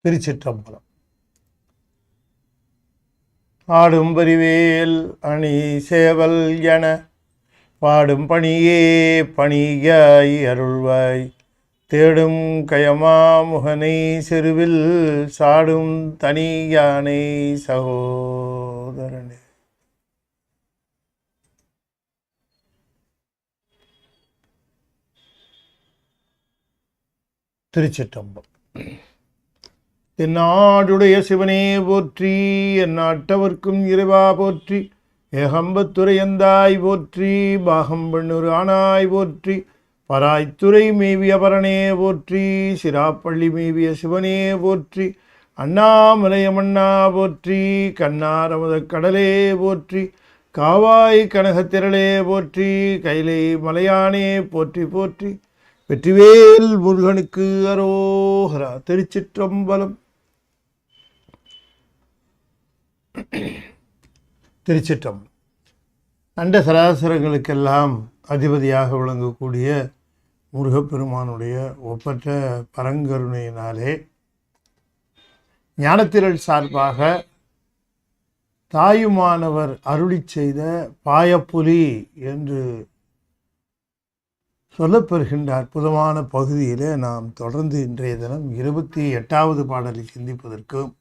திருச்சிற்றம்பலம். ஆடும் பரிவேல் அணி சேவல் என பாடும் பணியே பணியாய் அருள்வாய், தேடும் கயமா முகனை செருவில் சாடும் தனி யானை சகோதரனே. திருச்சிற்றம்பலம். எந்நாடுடைய சிவனே போற்றி, எந்நாட்டவர்க்கும் இறைவா போற்றி, ஏகம்பத்துரையந்தாய் போற்றி, பாகம்பெண்ணூர் ஆனாய் போற்றி, பராய்த்துறை மேவிய பரனே போற்றி, சிராப்பள்ளி மேவிய சிவனே போற்றி, அண்ணாமலையமண்ணா போற்றி, கண்ணாரமத கடலே போற்றி, காவாய் கனகத்திரளே போற்றி, கைலை மலையானே போற்றி போற்றி, வெற்றிவேல் முருகனுக்கு அரோகரா. திருச்சிற்றம்பலம். திருச்சிற்றம்பலம். அண்ட சராசரங்களுக்கெல்லாம் அதிபதியாக விளங்கக்கூடிய முருகப்பெருமானுடைய ஒப்பற்ற பரங்கருணையினாலே ஞானத்திரள் சார்பாக தாயுமானவர் அருளி செய்த பாயப்புலி என்று சொல்லப்பெறுகின்ற அற்புதமான பகுதியில் நாம் தொடர்ந்து இன்றைய தினம் 28வது பாடலை சிந்திப்பதற்கும்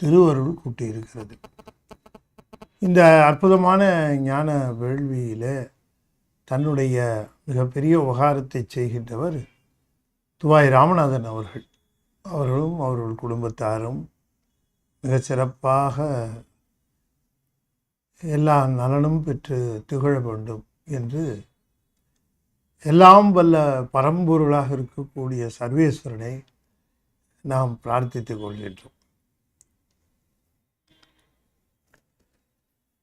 திருவருள் கூட்டியிருக்கிறது. இந்த அற்புதமான ஞான வேள்வியில் தன்னுடைய மிகப்பெரிய உபகாரத்தை செய்கின்றவர் துவாய் ராமநாதன் அவர்கள். அவர்களும் அவர்கள் குடும்பத்தாரும் மிக சிறப்பாக எல்லா நலனும் பெற்று திகழ வேண்டும் என்று எல்லாம் வல்ல பரம்பொருளாக இருக்கக்கூடிய சர்வேஸ்வரனை நாம் பிரார்த்தித்துக் கொள்கின்றோம்.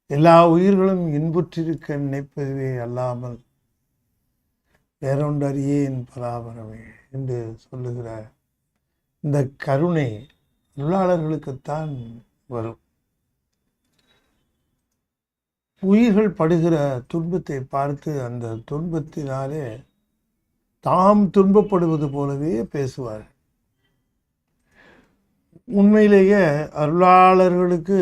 எல்லா உயிர்களும் இன்புற்றிருக்க நினைப்பதுவே அல்லாமல் வேறொன்றறியேன் பராபரமே என்று சொல்லுகிற இந்த கருணை தொழிலாளர்களுக்குத்தான் வரும். உயிர்கள் படுகிற துன்பத்தை பார்த்து அந்த துன்பத்தினாலே தாம் துன்பப்படுவது போலவே பேசுவார். உண்மையிலேயே அருளாளர்களுக்கு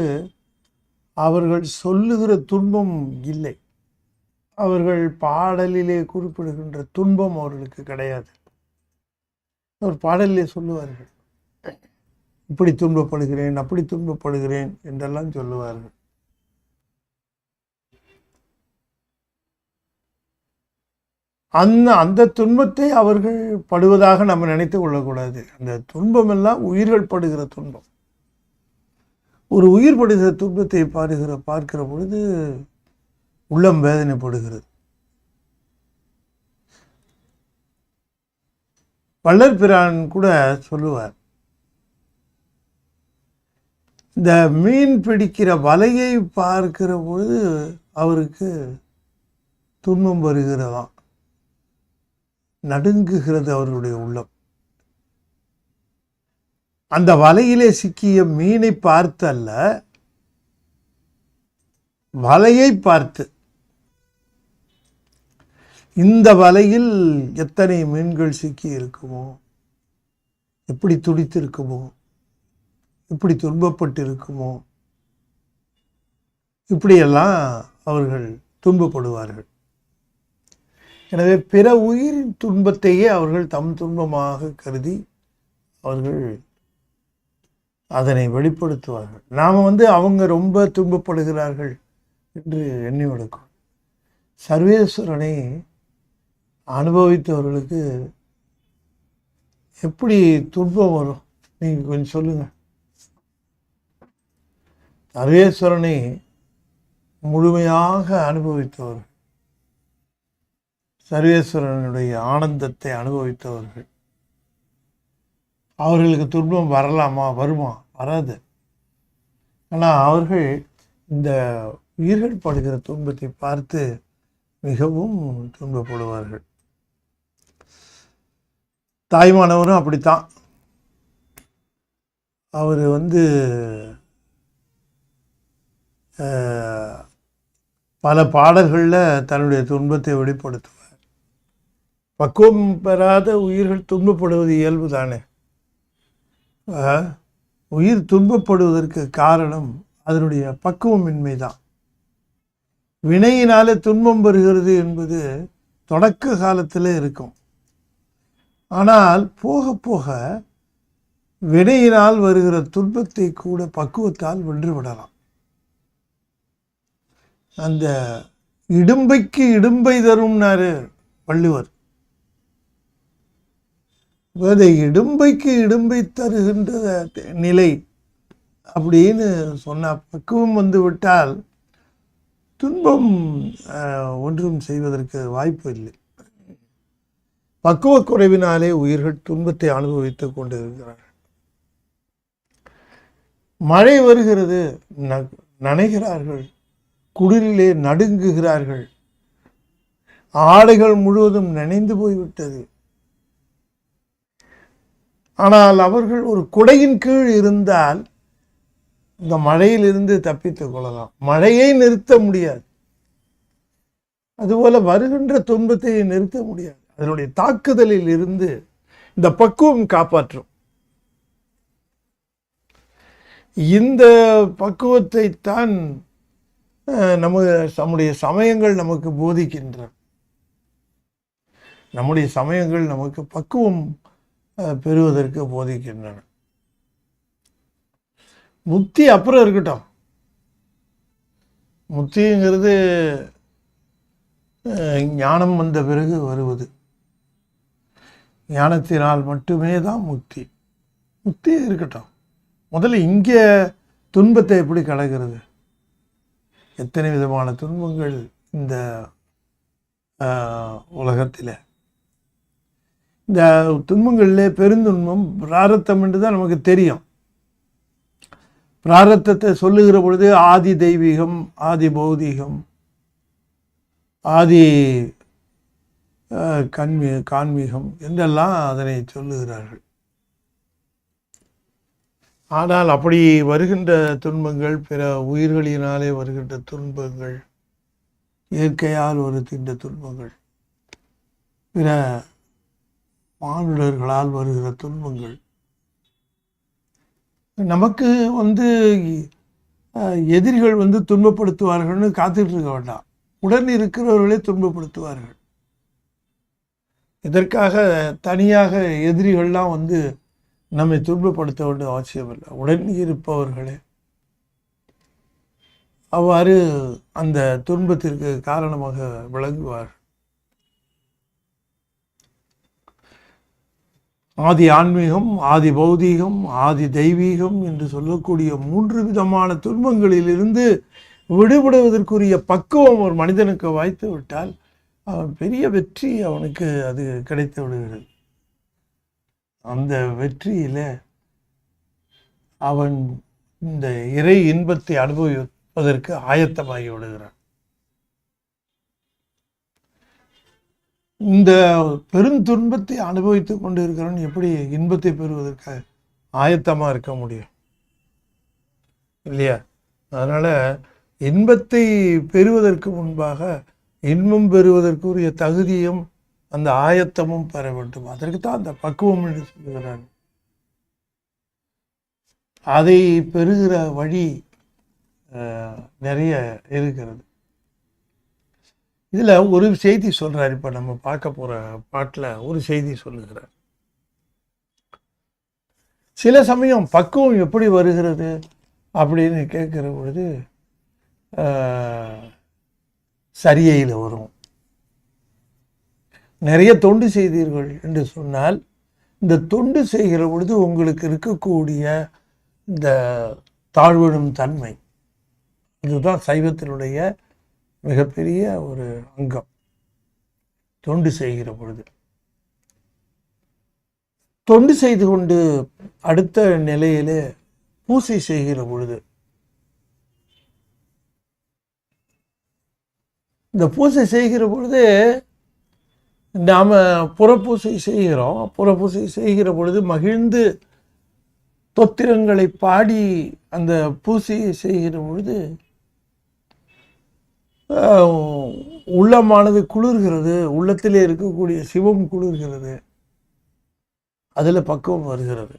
அவர்கள் சொல்லுகிற துன்பம் இல்லை. அவர்கள் பாடலிலே குறிப்பிடுகின்ற துன்பம் அவர்களுக்கு கிடையாது. அவர் பாடலிலே சொல்லுவார்கள், இப்படி துன்பப்படுகிறேன், அப்படி துன்பப்படுகிறேன் என்றெல்லாம் சொல்லுவார்கள். அந்த துன்பத்தை அவர்கள் படுவதாக நம்ம நினைத்து கொள்ளக்கூடாது. அந்த துன்பம் எல்லாம் உயிர்கள் படுகிற துன்பம். ஒரு உயிர் படுகிற துன்பத்தை பார்க்கிற பொழுது உள்ளம் வேதனைப்படுகிறது. வள்ளல் பிரான் கூட சொல்லுவார், இந்த மீன் பிடிக்கிற வலையை பார்க்கிற பொழுது அவருக்கு துன்பம் வருகிறதாம், நடுங்குகிறது அவர்களுடைய உள்ளம். அந்த வலையிலே சிக்கிய மீனை பார்த்து அல்ல, வலையை பார்த்து, இந்த வலையில் எத்தனை மீன்கள் சிக்கி இருக்குமோ, எப்படி துடித்து இருக்குமோ, இப்படி துன்பப்பட்டு இருக்குமோ, இப்படியெல்லாம் அவர்கள் துன்பப்படுவார்கள். எனவே பிற உயிரின் துன்பத்தையே அவர்கள் தம் துன்பமாக கருதி அவர்கள் அதனை வெளிப்படுத்துவார்கள். நாம் அவங்க ரொம்ப துன்பப்படுகிறார்கள் என்று எண்ணி விடுக்கும். சர்வேஸ்வரனை அனுபவித்தவர்களுக்கு எப்படி துன்பம் வரும் நீங்கள் கொஞ்சம் சொல்லுங்க. சர்வேஸ்வரனை முழுமையாக அனுபவித்தவர்கள், சர்வேஸ்வரனுடைய ஆனந்தத்தை அனுபவித்தவர்கள், அவர்களுக்கு துன்பம் வரலாமா? வருமா? வராது. ஆனால் அவர்கள் இந்த உயிர்கள் படுகிற துன்பத்தை பார்த்து மிகவும் துன்பப்படுவார்கள். தாய்மானவரும் அப்படித்தான். அவர் பல பாடல்களில் தன்னுடைய துன்பத்தை வெளிப்படுத்துவார். பக்குவம் பெறாத உயிர்கள் துன்பப்படுவது இயல்பு தானே. உயிர் துன்பப்படுவதற்கு காரணம் அதனுடைய பக்குவமின்மை தான். வினையினாலே துன்பம் பெறுகிறது என்பது தொடக்க காலத்தில் இருக்கும். ஆனால் போக போக வினையினால் வருகிற துன்பத்தை கூட பக்குவத்தால் வென்றுவிடலாம். அந்த இடும்பைக்கு இடும்பை தரும்னாரு வள்ளுவர். இடும்பைக்கு இடும்பை தருகின்ற நிலை அப்படின்னு சொன்ன பக்குவம் வந்து விட்டால் துன்பம் ஒன்றும் செய்வதற்கு வாய்ப்பு இல்லை. பக்குவ குறைவினாலே உயிர்கள் துன்பத்தை அனுபவித்துக் கொண்டிருக்கிறார்கள். மழை வருகிறது, நனைகிறார்கள், குளிரிலே நடுங்குகிறார்கள், ஆடைகள் முழுவதும் நனைந்து போய்விட்டது. ஆனால் அவர்கள் ஒரு குடையின் கீழ் இருந்தால் இந்த மழையிலிருந்து தப்பித்துக் கொள்ளலாம். மழையை நிறுத்த முடியாது, அதுபோல வருகின்ற துன்பத்தை நிறுத்த முடியாது. அதனுடைய தாக்குதலில் இருந்து இந்த பக்குவம் காப்பாற்றும். இந்த பக்குவத்தை தான் நம்முடைய சமயங்கள் நமக்கு போதிக்கின்றன. நம்முடைய சமயங்கள் நமக்கு பக்குவம் பெறுவதற்கு போதிக்கின்றன. முக்தி அப்புறம் இருக்கட்டும். முக்திங்கிறது ஞானம் வந்த பிறகு வருவது. ஞானத்தினால் மட்டுமே தான் முக்தி. முக்தி இருக்கட்டும். முதல்ல இங்கே துன்பத்தை எப்படி கடக்கிறது? எத்தனை விதமான துன்பங்கள் இந்த உலகத்தில். இந்த துன்பங்களில் பெருந்துன்பம் பிராரத்தம் என்று தான் நமக்கு தெரியும். பிராரத்தத்தை சொல்லுகிற பொழுது ஆதி தெய்வீகம், ஆதி பௌதீகம், ஆதி கான்மீகம் என்றெல்லாம் அதனை சொல்லுகிறார்கள். ஆனால் அப்படி வருகின்ற துன்பங்கள், பிற உயிர்களினாலே வருகின்ற துன்பங்கள், இயற்கையால் வருகின்ற துன்பங்கள், பிற மானுடர்களால் வருகிற துன்பங்கள் நமக்கு எதிரிகள் துன்பப்படுத்துவார்கள்னு காத்துட்டு இருக்க வேண்டாம். உடன் இருக்கிறவர்களே துன்பப்படுத்துவார்கள். இதற்காக தனியாக எதிரிகள்லாம் நம்மை துன்பப்படுத்த வேண்டிய அவசியம் இல்லை. உடன் இருப்பவர்களே அவ்வாறு அந்த துன்பத்திற்கு காரணமாக விளங்குவார். ஆதி ஆன்மீகம், ஆதி பௌதீகம், ஆதி தெய்வீகம் என்று சொல்லக்கூடிய 3 விதமான துன்பங்களிலிருந்து விடுபடுவதற்குரிய பக்குவம் ஒரு மனிதனுக்கு வாய்த்து விட்டால் அவன் பெரிய வெற்றி அவனுக்கு அது கிடைத்து விடுகிறது. அந்த வெற்றியில அவன் இந்த இறை இன்பத்தை அனுபவிப்பதற்கு ஆயத்தமாகி விடுகிறான். இந்த பெருந்துன்பத்தை அனுபவித்துக் கொண்டு இருக்கிறவன் எப்படி இன்பத்தை பெறுவதற்கு ஆயத்தமா இருக்க முடியும்? இல்லையா? அதனால இன்பத்தை பெறுவதற்கு முன்பாக இன்பம் பெறுவதற்குரிய தகுதியும் அந்த ஆயத்தமும் பெற வேண்டும். அதற்கு தான் அந்த பக்குவம் என்று சொல்லுகிறார். அதை பெறுகிற வழி நிறைய இருக்கிறது. இதுல ஒரு செய்தி சொல்றார். இப்ப நம்ம பார்க்க போற பாட்டுல ஒரு செய்தி சொல்லுகிறார். சில சமயம் பக்குவம் எப்படி வருகிறது அப்படின்னு கேட்கிற பொழுது சரியையில் வரும். நிறைய தொண்டு செய்தீர்கள் என்று சொன்னால் இந்த தொண்டு செய்கிற பொழுது உங்களுக்கு இருக்கக்கூடிய இந்த தாழ்விடும் தன்மை, இதுதான் சைவத்தினுடைய மிகப்பெரிய ஒரு அங்கம். தொண்டு செய்கிற பொழுது தொண்டு செய்து கொண்டு அடுத்த நிலையிலே பூசை செய்கிற பொழுது இந்த பூசை செய்கிற பொழுது நாம் புறப்பூசை செய்கிறோம். புறப்பூசை செய்கிற பொழுது மகிழ்ந்து தொத்திரங்களை பாடி அந்த பூசையை செய்கிற பொழுது உள்ளமானது குளிர்கிறது, உள்ளத்திலே இருக்கக்கூடிய சிவம் குளிர்கிறது, அதில் பக்குவம் வருகிறது.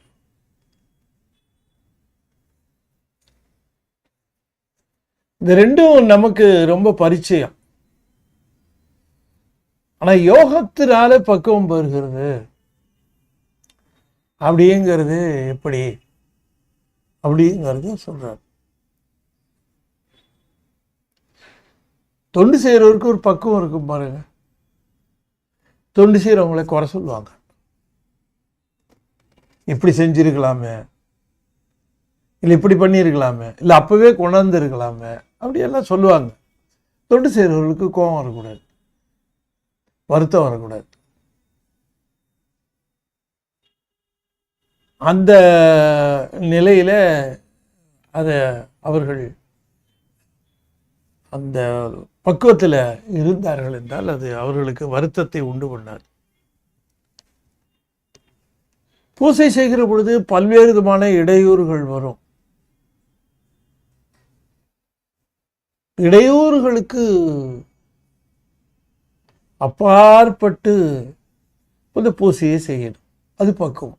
இந்த ரெண்டும் நமக்கு ரொம்ப பரிச்சயம். ஆனா யோகத்தினால பக்குவம் பெறுகிறது அப்படிங்கிறது எப்படி அப்படிங்கிறது சொல்றார். தொண்டு செய்யறவருக்கு ஒரு பக்குவம் இருக்கும் பாருங்க. தொண்டு செய்யறவங்களை குறை சொல்லுவாங்க, இப்படி செஞ்சிருக்கலாமே, இல்லை இப்படி பண்ணியிருக்கலாமே, இல்லை அப்பவே கொண்டாந்து இருக்கலாமே, அப்படியெல்லாம் சொல்லுவாங்க. தொண்டு செய்கிறவர்களுக்கு கோபம் வரக்கூடாது, வருத்தம் வரக்கூடாது. அந்த நிலையில அதை அவர்கள் அந்த பக்குவத்தில் இருந்தார்கள் என்றால் அது அவர்களுக்கு வருத்தத்தை உண்டு பண்ணார். பூசை செய்கிற பொழுது பல்வேறு விதமான இடையூறுகள் வரும். இடையூறுகளுக்கு அப்பாற்பட்டு இந்த பூசையை செய்யணும். அது பக்குவம்.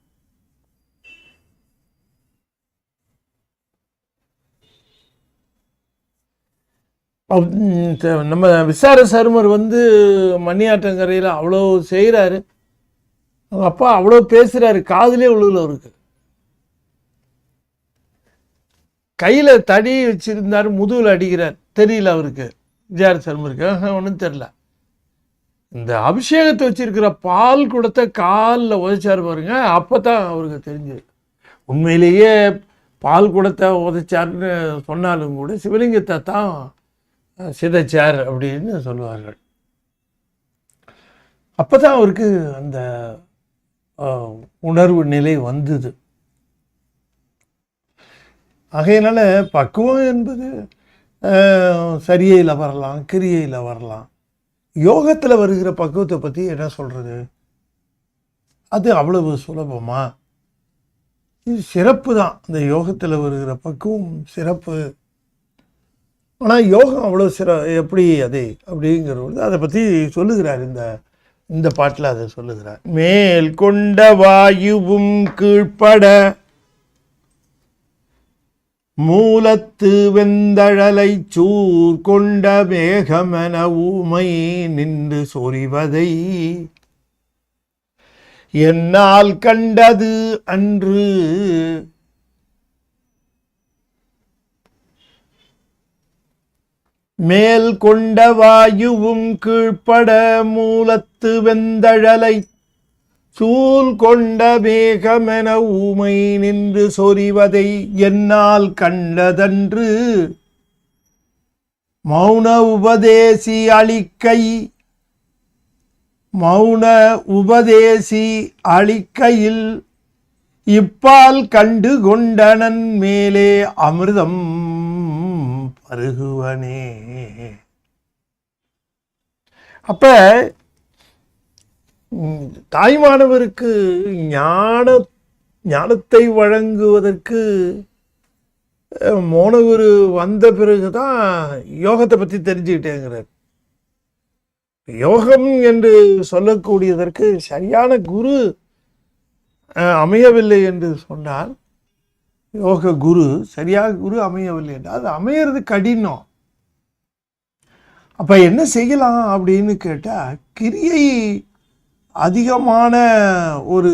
நம்ம விசார சருமர் மணியாற்றங்கரையில் அவ்வளோ செய்கிறாரு, அவங்க அப்பா அவ்வளோ பேசுகிறாரு, காதுலே உழுவுல அவருக்கு. கையில் தடி வச்சிருந்தாரு, முதுகில் அடிக்கிறார், தெரியல அவருக்கு. விசார சருமருக்கு ஒன்றும் தெரியல. இந்த அபிஷேகத்தை வச்சிருக்கிற பால் குடத்தை காலில் உதைச்சார் பாருங்க, அப்போ தான் அவருக்கு தெரிஞ்சது. உண்மையிலேயே பால் குடத்தை உதைச்சார்னு சொன்னாலும் கூட சிவலிங்கத்தை தான் சிதைச்சார் அப்படின்னு சொல்லுவார்கள். அப்போ தான் அவருக்கு அந்த உணர்வு நிலை வந்தது. ஆகையினால பக்குவம் என்பது சரியில வரலாம், கிரியையில் வரலாம். யோகத்தில் வருகிற பக்குவத்தை பற்றி என்ன சொல்கிறது? அது அவ்வளவு சுலபமா? இது சிறப்பு தான். இந்த யோகத்தில் வருகிற பக்குவம் சிறப்பு. ஆனால் யோகம் அவ்வளோ எப்படி அது அப்படிங்கிறது அதை பற்றி சொல்லுகிறார். இந்த பாட்டில் அதை சொல்லுகிறார். மேல் கொண்ட வாயுவும் கீழ்ப்பட மூலத்து வெந்தழலை சூர் கொண்ட மேகமென ஊமை நின்று சொறிவதை என்னால் கண்டது அன்று. மேல் கொண்ட வாயுவும் கீழ்ப்பட மூலத்து வெந்தழலை சூல் கொண்ட மேகமென ஊமை நின்று சொறிவதை என்னால் கண்டதன்று. மௌன உபதேசி அளிக்கையில் இப்பால் கண்டு கொண்டனன் மேலே அமிர்தம் பருகுவனே. அப்ப தாய்மானவருக்கு ஞானத்தை வழங்குவதற்கு மோனகுரு வந்த பிறகுதான் யோகத்தை பற்றி தெரிஞ்சுக்கிட்டேங்கிறார். யோகம் என்று சொல்லக்கூடியதற்கு சரியான குரு அமையவில்லை என்று சொன்னால், யோக குரு சரியாக குரு அமையவில்லை என்றால் அது அமையிறது கடினம். அப்போ என்ன செய்யலாம் அப்படின்னு கேட்டால், கிரியை அதிகமான ஒரு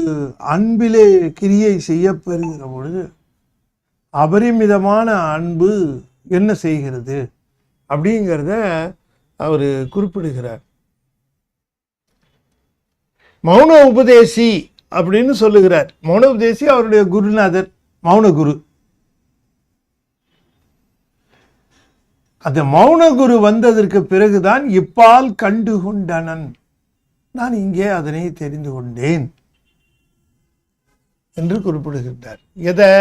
அன்பிலே கிரியை செய்யப்பெறுகிற பொழுது அபரிமிதமான அன்பு என்ன செய்கிறது அப்படிங்கிறத அவர் குறிப்பிடுகிறார். மௌன உபதேசி அப்படின்னு சொல்லுகிறார். மௌன உபதேசி அவருடைய குருநாதர் மௌனகுரு. அந்த மௌனகுரு வந்ததற்கு பிறகுதான் இப்பால் கண்டு கொண்டனன், நான் இங்கே அதனை தெரிந்து கொண்டேன் என்று குறிப்பிடுகின்றார். எதை?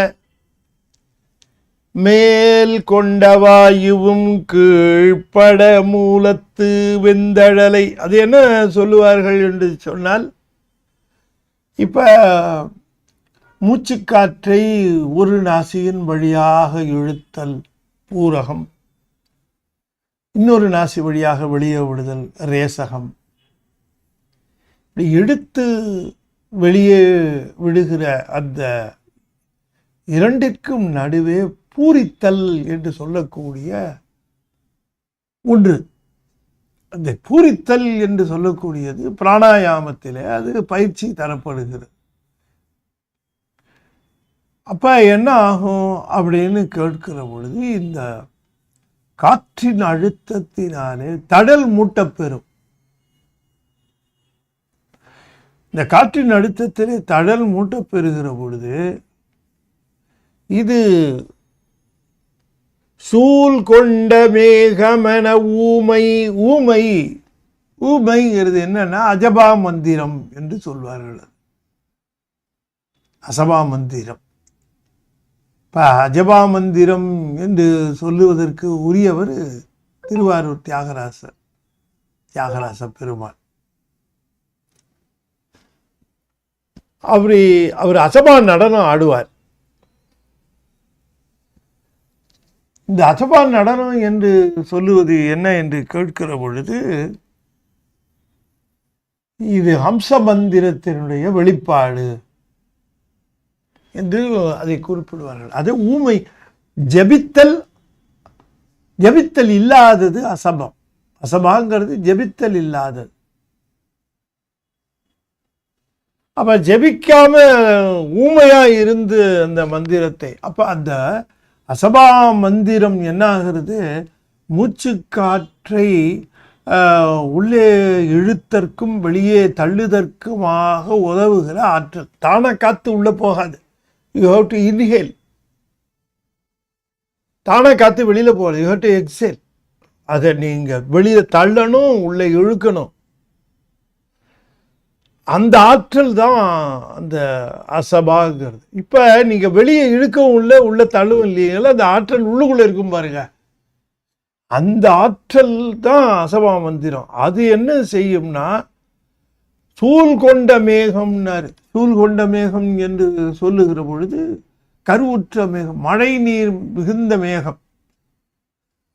மேல் கொண்ட வாயுவும் கீழ்ப்பட மூலத்து வெந்தழலை. அது என்ன சொல்லுவார்கள் என்று சொன்னால், இப்ப மூச்சுக்காற்றை ஒரு நாசியின் வழியாக இழுத்தல் பூரகம், இன்னொரு நாசி வழியாக வெளியே விடுதல் ரேசகம். எடுத்து வெளியே விடுகிற அந்த இரண்டிற்கும் நடுவே பூரித்தல் என்று சொல்லக்கூடிய ஒன்று. அந்த பூரித்தல் என்று சொல்லக்கூடியது பிராணாயாமத்திலே அது பயிற்சி தரப்படுகிறது. அப்ப என்ன ஆகும் அப்படின்னு கேட்கிற பொழுது, இந்த காற்றின் அழுத்தத்தினாலே தடல் மூட்டப்பெறும். இந்த காற்றின் அழுத்தத்திலே தடல் மூட்டப்பெறுகிற பொழுது இது சூழ் கொண்ட மேகமென ஊமை. ஊமைங்கிறது என்னன்னா அஜபா மந்திரம் என்று சொல்வார்கள். அசபா மந்திரம். இப்போ அஜபா மந்திரம் என்று சொல்லுவதற்கு உரியவர் திருவாரூர் தியாகராச பெருமாள். அவர் அசபா நடனம் ஆடுவார். இந்த அசபா நடனம் என்று சொல்லுவது என்ன என்று கேட்கிற பொழுது, இது ஹம்ச மந்திரத்தினுடைய வெளிப்பாடு என்று அதை குறிப்பிடுவார்கள். அது ஊமை. ஜபித்தல் இல்லாதது அசபம். அசபாங்கிறது ஜபித்தல் இல்லாதது. அப்ப ஜபிக்காம ஊமையா இருந்து அந்த மந்திரத்தை, அப்ப அந்த அசபா மந்திரம் என்ன ஆகிறது, மூச்சு காற்றை உள்ளே இழுத்தற்கும் வெளியே தள்ளுதற்குமாக உதவுகிற ஆற்றல். தானே காத்து உள்ள போகாது. You have to inhale. தானே காத்து வெளியில போகல. You have to exhale. அதை நீங்க வெளியில தள்ளணும், உள்ளே இழுக்கணும். அந்த ஆற்றல் தான் அந்த அசபாங்கிறது. இப்ப நீங்க வெளியே இழுக்கவும் உள்ள தள்ளுவும் இல்லைங்களா, அந்த ஆற்றல் உள்ளுக்குள்ள இருக்கும் பாருங்க. அந்த ஆற்றல் தான் அசபா மந்திரம். அது என்ன செய்யும்னா, சூழ் கொண்ட மேகம்னாரு. சூழ் கொண்ட மேகம் என்று சொல்லுகிற பொழுது கருவுற்ற மேகம், மழை நீர் மிகுந்த மேகம்,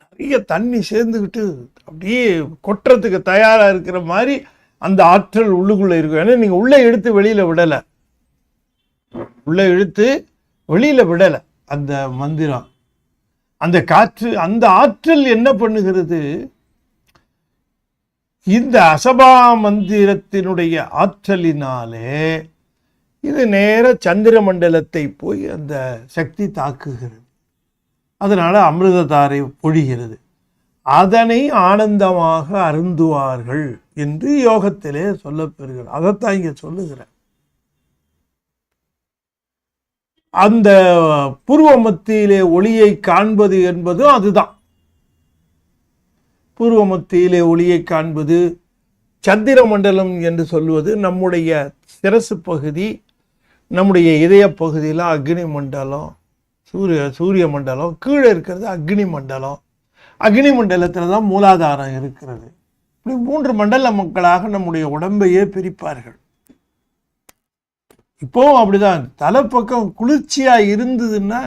நிறைய தண்ணி சேர்ந்துக்கிட்டு அப்படியே கொட்டுறதுக்கு தயாரா இருக்கிற மாதிரி அந்த ஆற்றல் உள்ளுக்குள்ள இருக்கும். ஏன்னா நீங்க உள்ள எடுத்து வெளியில விடலை, அந்த மந்திரம், அந்த காற்று, அந்த ஆற்றல் என்ன பண்ணுகிறது, இந்த அசபா மந்திரத்தினுடைய ஆற்றலினாலே இது நேர சந்திர மண்டலத்தை போய் அந்த சக்தி தாக்குகிறது. அதனால அமிர்ததாரை பொழிகிறது. அதனை ஆனந்தமாக அருந்துவார்கள் என்று யோகத்திலே சொல்லப்பெறுகிறது. அதைத்தான் இங்க சொல்லுகிறேன். அந்த பூர்வ மத்தியிலே ஒளியை காண்பது என்பதும் அதுதான். பூர்வ மத்தியிலே ஒளியை காண்பது, சந்திர மண்டலம் என்று சொல்லுவது நம்முடைய சிரசு பகுதி, நம்முடைய இதய பகுதியில் அக்னி மண்டலம், சூரிய மண்டலம், கீழே இருக்கிறது அக்னி மண்டலம். அக்னி மண்டலத்தில் தான் மூலாதாரம் இருக்கிறது. இப்படி 3 மண்டல மக்களாக நம்முடைய உடம்பையே பிரிப்பார்கள். இப்போவும் அப்படிதான். தலை பக்கம் குளிர்ச்சியா இருந்ததுன்னா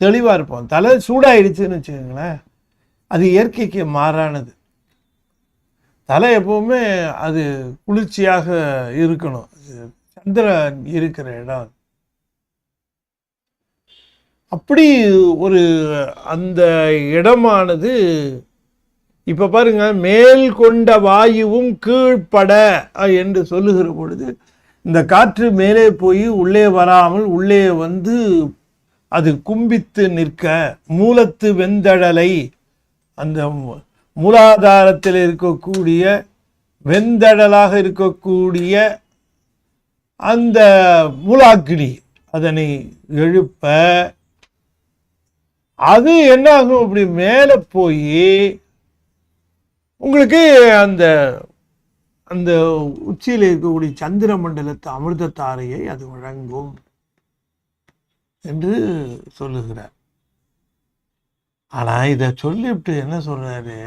தெளிவா இருப்போம். தலை சூடாயிடுச்சுன்னு வச்சுக்கோங்களேன், அது இயற்கைக்கு மாறானது. தலை எப்பவுமே அது குளிர்ச்சியாக இருக்கணும். சந்திரன் இருக்கிற இடம். அப்படி ஒரு அந்த இடமானது இப்ப பாருங்க, மேல் கொண்ட வாயுவும் கீழ்ப்பட என்று சொல்லுகிற பொழுது இந்த காற்று மேலே போய் உள்ளே வராமல் உள்ளே வந்து அது கும்பித்து நிற்க, மூலத்து வெந்தழலை, அந்த மூலாதாரத்தில் இருக்கக்கூடிய வெந்தழலாக இருக்கக்கூடிய அந்த மூலாக்கினி அதனை எழுப்ப, அது என்ன ஆகும், அப்படி மேலே போய் உங்களுக்கு அந்த அந்த உச்சியில் இருக்கக்கூடிய சந்திர மண்டலத்து அமிர்தத்தாரையை அது வழங்கும் என்று சொல்லுகிறார். ஆனா இதை சொல்லிவிட்டு என்ன சொல்றாரு,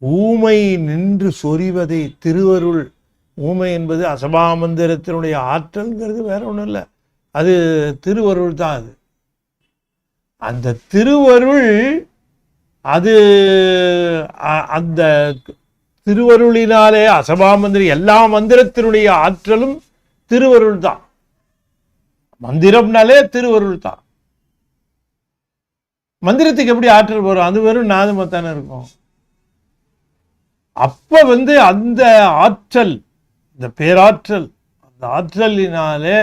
ஊமை நின்று சொறிவதை திருவருள். ஊமை என்பது அசபா மந்திரத்தினுடைய ஆற்றல்ங்கிறது வேற ஒன்றும் இல்லை, அது திருவருள் தான். அது அந்த திருவருள், அது அந்த திருவருளினாலே அசபா மந்திரம், எல்லா மந்திரத்தினுடைய ஆற்றலும் திருவருள் தான். மந்திரம்னாலே திருவருள் தான். மந்திரத்துக்கு எப்படி ஆற்றல் வரும்? அது வெறும் நாதமாத்தானே இருக்கும். அப்ப அந்த ஆற்றல், இந்த பேராற்றல், அந்த ஆற்றலினாலே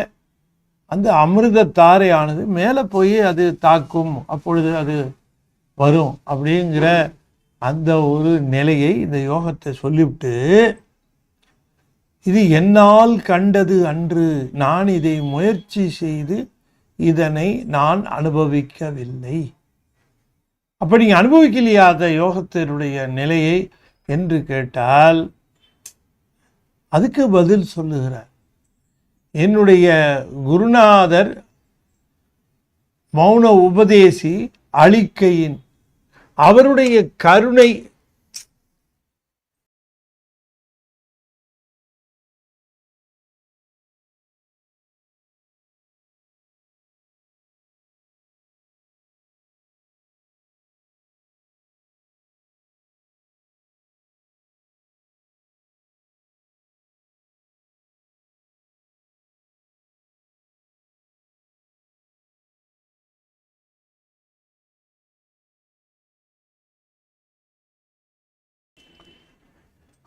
அந்த அமிர்த தாரையானது மேலே போய் அது தாக்கும், அப்பொழுது அது வரும் அப்படிங்கிற அந்த ஒரு நிலையை இந்த யோகத்தை சொல்லிவிட்டு, இது என்னால் கண்டது அன்று, நான் இதை முயற்சி செய்து இதனை நான் அனுபவிக்கவில்லை. அப்ப நீங்க அனுபவிக்கலையா அந்த யோகத்தினுடைய நிலையை என்று கேட்டால், அதுக்கு பதில் சொல்லுகிறார். என்னுடைய குருநாதர் மௌன உபதேசி அழிக்கையின் அவருடைய கருணை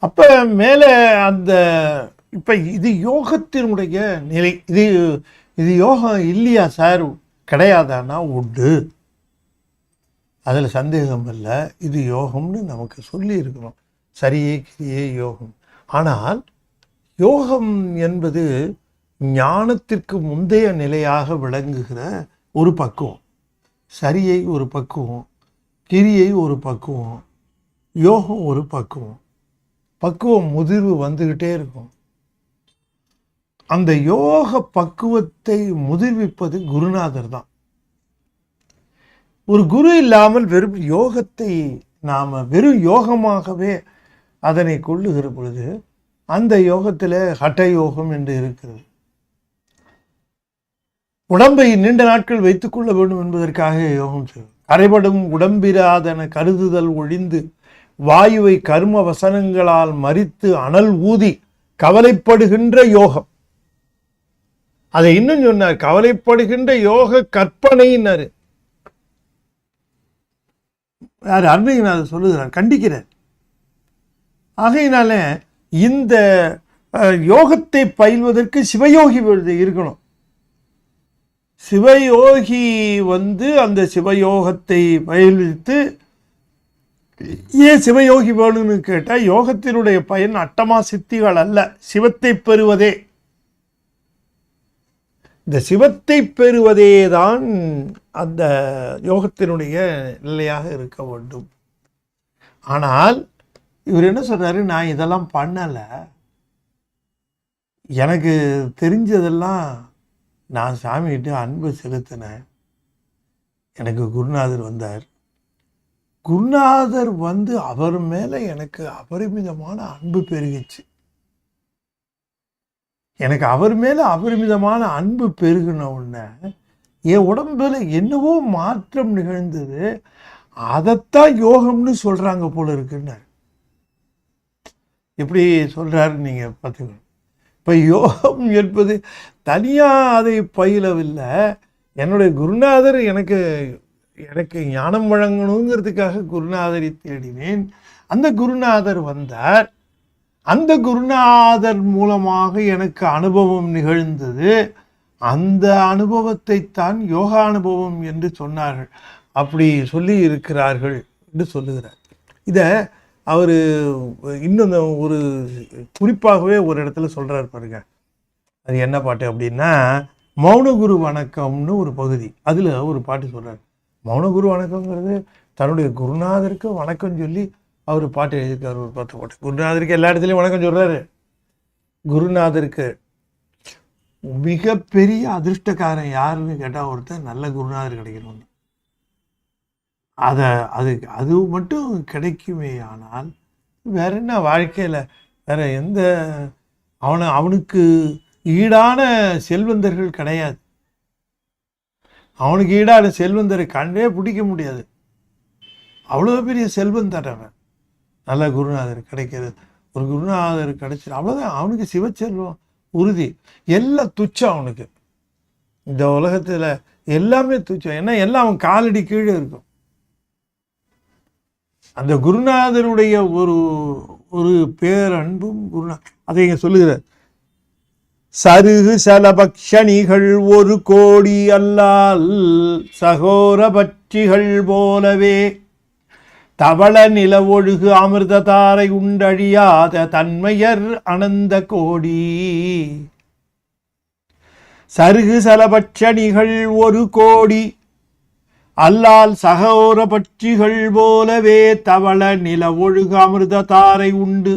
அப்ப மேலே அந்த இப்ப இது யோகத்தினுடைய நிலை. இது யோகம் இல்லையா சார்? கிடையாதானா? உண்டு, அதில் சந்தேகம் இல்லை. இது யோகம்னு நமக்கு சொல்லி இருக்கணும். சரியே கிரியே யோகம். ஆனால் யோகம் என்பது ஞானத்திற்கு முந்தைய நிலையாக விளங்குகிற ஒரு பக்குவம். சரியை ஒரு பக்குவம், கிரியை ஒரு பக்குவம், யோகம் ஒரு பக்குவம். பக்குவம் முதிர்வு வந்துக்கிட்டே இருக்கும். அந்த யோக பக்குவத்தை முதிர்விப்பது குருநாதர் தான். ஒரு குரு இல்லாமல் வெறும் யோகத்தை நாம் வெறும் யோகமாகவே அதனை கொள்ளுகிற பொழுது அந்த யோகத்தில் ஹಠ யோகம் என்று இருக்கிறது. உடம்பை நீண்ட நாட்கள் வைத்துக் கொள்ள வேண்டும் என்பதற்காக யோகம் செய்வது. கரைபடும் உடம்பிராதன கருதுதல் ஒழிந்து வாயுவை கர்ம வசனங்களால் மறித்து அனல் ஊதி கவலைப்படுகின்ற யோகம். அதை இன்னும் சொன்னார், கவலைப்படுகின்ற யோக கற்பனையினர். யார்? அருணகிரிநாதர் சொல்லுகிறார், கண்டிக்கிறார். ஆகையினால இந்த யோகத்தை பயில்வதற்கு சிவயோகி இருக்கணும். சிவயோகி அந்த சிவயோகத்தை பயில்வித்து, ஏன் சிவயோகி வேணும்னு கேட்டால், யோகத்தினுடைய பயன் அட்டமா சித்திகள் அல்ல, சிவத்தை பெறுவதே. இந்த சிவத்தை பெறுவதே தான் அந்த யோகத்தினுடைய நிலையாக இருக்க வேண்டும். ஆனால் இவர் என்ன சொல்றாரு, நான் இதெல்லாம் பண்ணலை, எனக்கு தெரிஞ்சதெல்லாம் நான் சாமிகிட்ட அன்பு செலுத்தினேன். எனக்கு குருநாதர் வந்தார். குருநாதர் அவர் மேலே எனக்கு அபரிமிதமான அன்பு பெருகிச்சு. எனக்கு அவர் மேலே அபரிமிதமான அன்பு பெருகின உடனே என் உடம்புல என்னவோ மாற்றம் நிகழ்ந்தது. அதைத்தான் யோகம்னு சொல்கிறாங்க போல இருக்குன்னு. எப்படி சொல்கிறாரு நீங்கள் பார்த்துக்கணும். இப்போ யோகம் என்பது தனியாக அதை பயிலவில்லை. என்னுடைய குருநாதர் எனக்கு ஞானம் வழங்கணுங்கிறதுக்காக குருநாதரை தேடினேன். அந்த குருநாதர் வந்தார். அந்த குருநாதர் மூலமாக எனக்கு அனுபவம் நிகழ்ந்தது. அந்த அனுபவத்தை தான் யோகா அனுபவம் என்று சொன்னார்கள். அப்படி சொல்லி இருக்கிறார்கள் என்று சொல்லுகிறார். இதை அவர் இன்னும் ஒரு குறிப்பாகவே ஒரு இடத்துல சொல்கிறார் பாருங்க. அது என்ன பாட்டு அப்படின்னா, மௌனகுரு வணக்கம்னு ஒரு பகுதி. அதில் ஒரு பாட்டு சொல்கிறார். மௌனகுரு வணக்கங்கிறது தன்னுடைய குருநாதருக்கு வணக்கம் சொல்லி அவர் பாட்டு எழுதியிருக்கார். ஒரு 10 பாட்டு. குருநாதருக்கு எல்லா இடத்துலையும் வணக்கம் சொல்கிறாரு. குருநாதருக்கு மிகப்பெரிய அதிர்ஷ்டக்காரன் யாருன்னு கேட்டால் ஒருத்தர் நல்ல குருநாதர் கிடைக்கணும்னு. அது மட்டும் கிடைக்குமே. ஆனால் வேற என்ன வாழ்க்கையில் வேற எந்த அவனுக்கு ஈடான செல்வந்தர்கள் கிடையாது. அவனுக்கு ஈடான செல்வந்தரை கண்டே பிடிக்க முடியாது. அவ்வளோ பெரிய செல்வந்தர் அவன். நல்ல குருநாதர் கிடைக்கிறது. ஒரு குருநாதர் கிடைச்சிடும், அவ்வளோதான். அவனுக்கு சிவச்செல்வம் உறுதி. எல்லாம் துச்சம் அவனுக்கு. இந்த உலகத்தில் எல்லாமே துச்சம். ஏன்னா எல்லாம் அவன் காலடி கீழே இருக்கும். அந்த குருநாதருடைய ஒரு ஒரு பேரன்பும் அதை இங்க சொல்லுகிறார். சருகு சலபக்ஷணிகள் 1 கோடி அல்லால் சகோர பட்சிகள் போலவே தவள நில ஒழுகு அமிர்ததாரை உண்டழியாத தன்மையர் அனந்த கோடி. சருகு சலபட்சணிகள் 1 கோடி அல்லால் சகோர பட்சிகள் போலவே தவள நில ஒழுகு அமிர்ததாரை உண்டு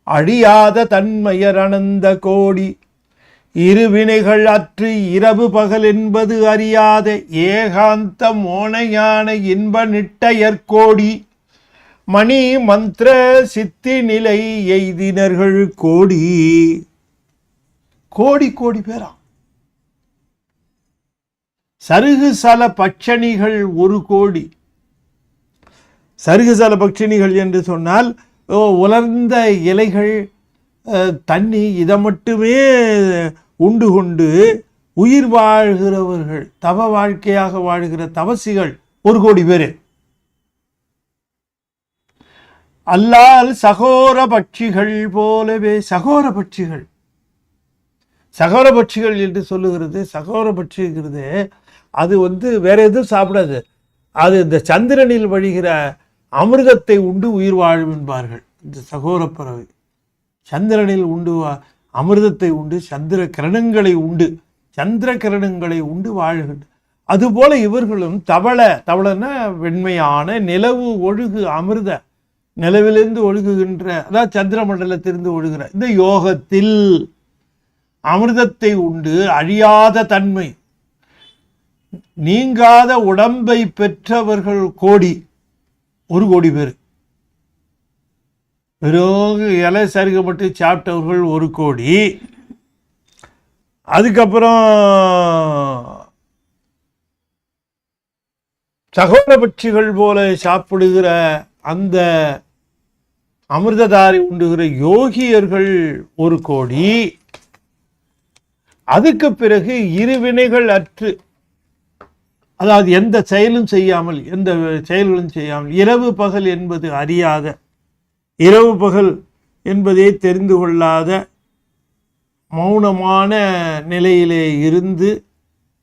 அழியாத தன்மையர் அனந்த கோடி. இருவினைகள் அற்று இரவு பகல் என்பது அறியாத ஏகாந்த மோனையான இன்ப நிட்டையற்கோடி. மணி மந்திர சித்தி நிலை எய்தினர்கள் கோடி. கோடி கோடி பேரா. சருகுசல பட்சணிகள் 1 கோடி. சருகுசல பட்சணிகள் என்று சொன்னால் உலர்ந்த இலைகள், தண்ணி, இதை மட்டுமே உண்டு கொண்டு உயிர் வாழ்கிறவர்கள், தவ வாழ்க்கையாக வாழ்கிற தவசிகள் 1 கோடி பேர். அல்லால் சகோர பட்சிகள் போலவே. சகோர பட்சிகள், சகோர பட்சிகள் என்று சொல்லுகிறது. சகோர பட்சிங்கிறது அது வேற எதுவும் சாப்பிடாது. அது இந்த சந்திரனில் வழிகிற அமிர்தத்தை உண்டு உயிர் வாழும் என்பார்கள். இந்த சகோர பறவை சந்திரனில் உண்டு அமிர்தத்தை உண்டு, சந்திர கிரணங்களை உண்டு, சந்திர கிரணங்களை உண்டு வாழ்கின்ற. அதுபோல இவர்களும் தவளன்னா வெண்மையான நிலவு ஒழுகு அமிர்த, நிலவிலிருந்து ஒழுகுகின்ற, அதாவது சந்திர மண்டலத்திலிருந்து ஒழுகிற இந்த யோகத்தில் அமிர்தத்தை உண்டு அழியாத தன்மை, நீங்காத உடம்பை பெற்றவர்கள் கோடி. 1 கோடி பேர். வெறும் இலை சருகப்பட்டு சாப்பிட்டவர்கள் 1 கோடி. அதுக்கப்புறம் சகோர பட்சிகள் போல சாப்பிடுகிற அந்த அமிர்ததாரி உண்டுகிற யோகியர்கள் 1 கோடி. அதுக்கு பிறகு இருவினைகள் அற்று, அதாவது எந்த செயலும் செய்யாமல், எந்த செயல்களும் செய்யாமல், இரவு பகல் என்பது அறியாத, இரவு பகல் என்பதை தெரிந்து கொள்ளாத மௌனமான நிலையிலே இருந்து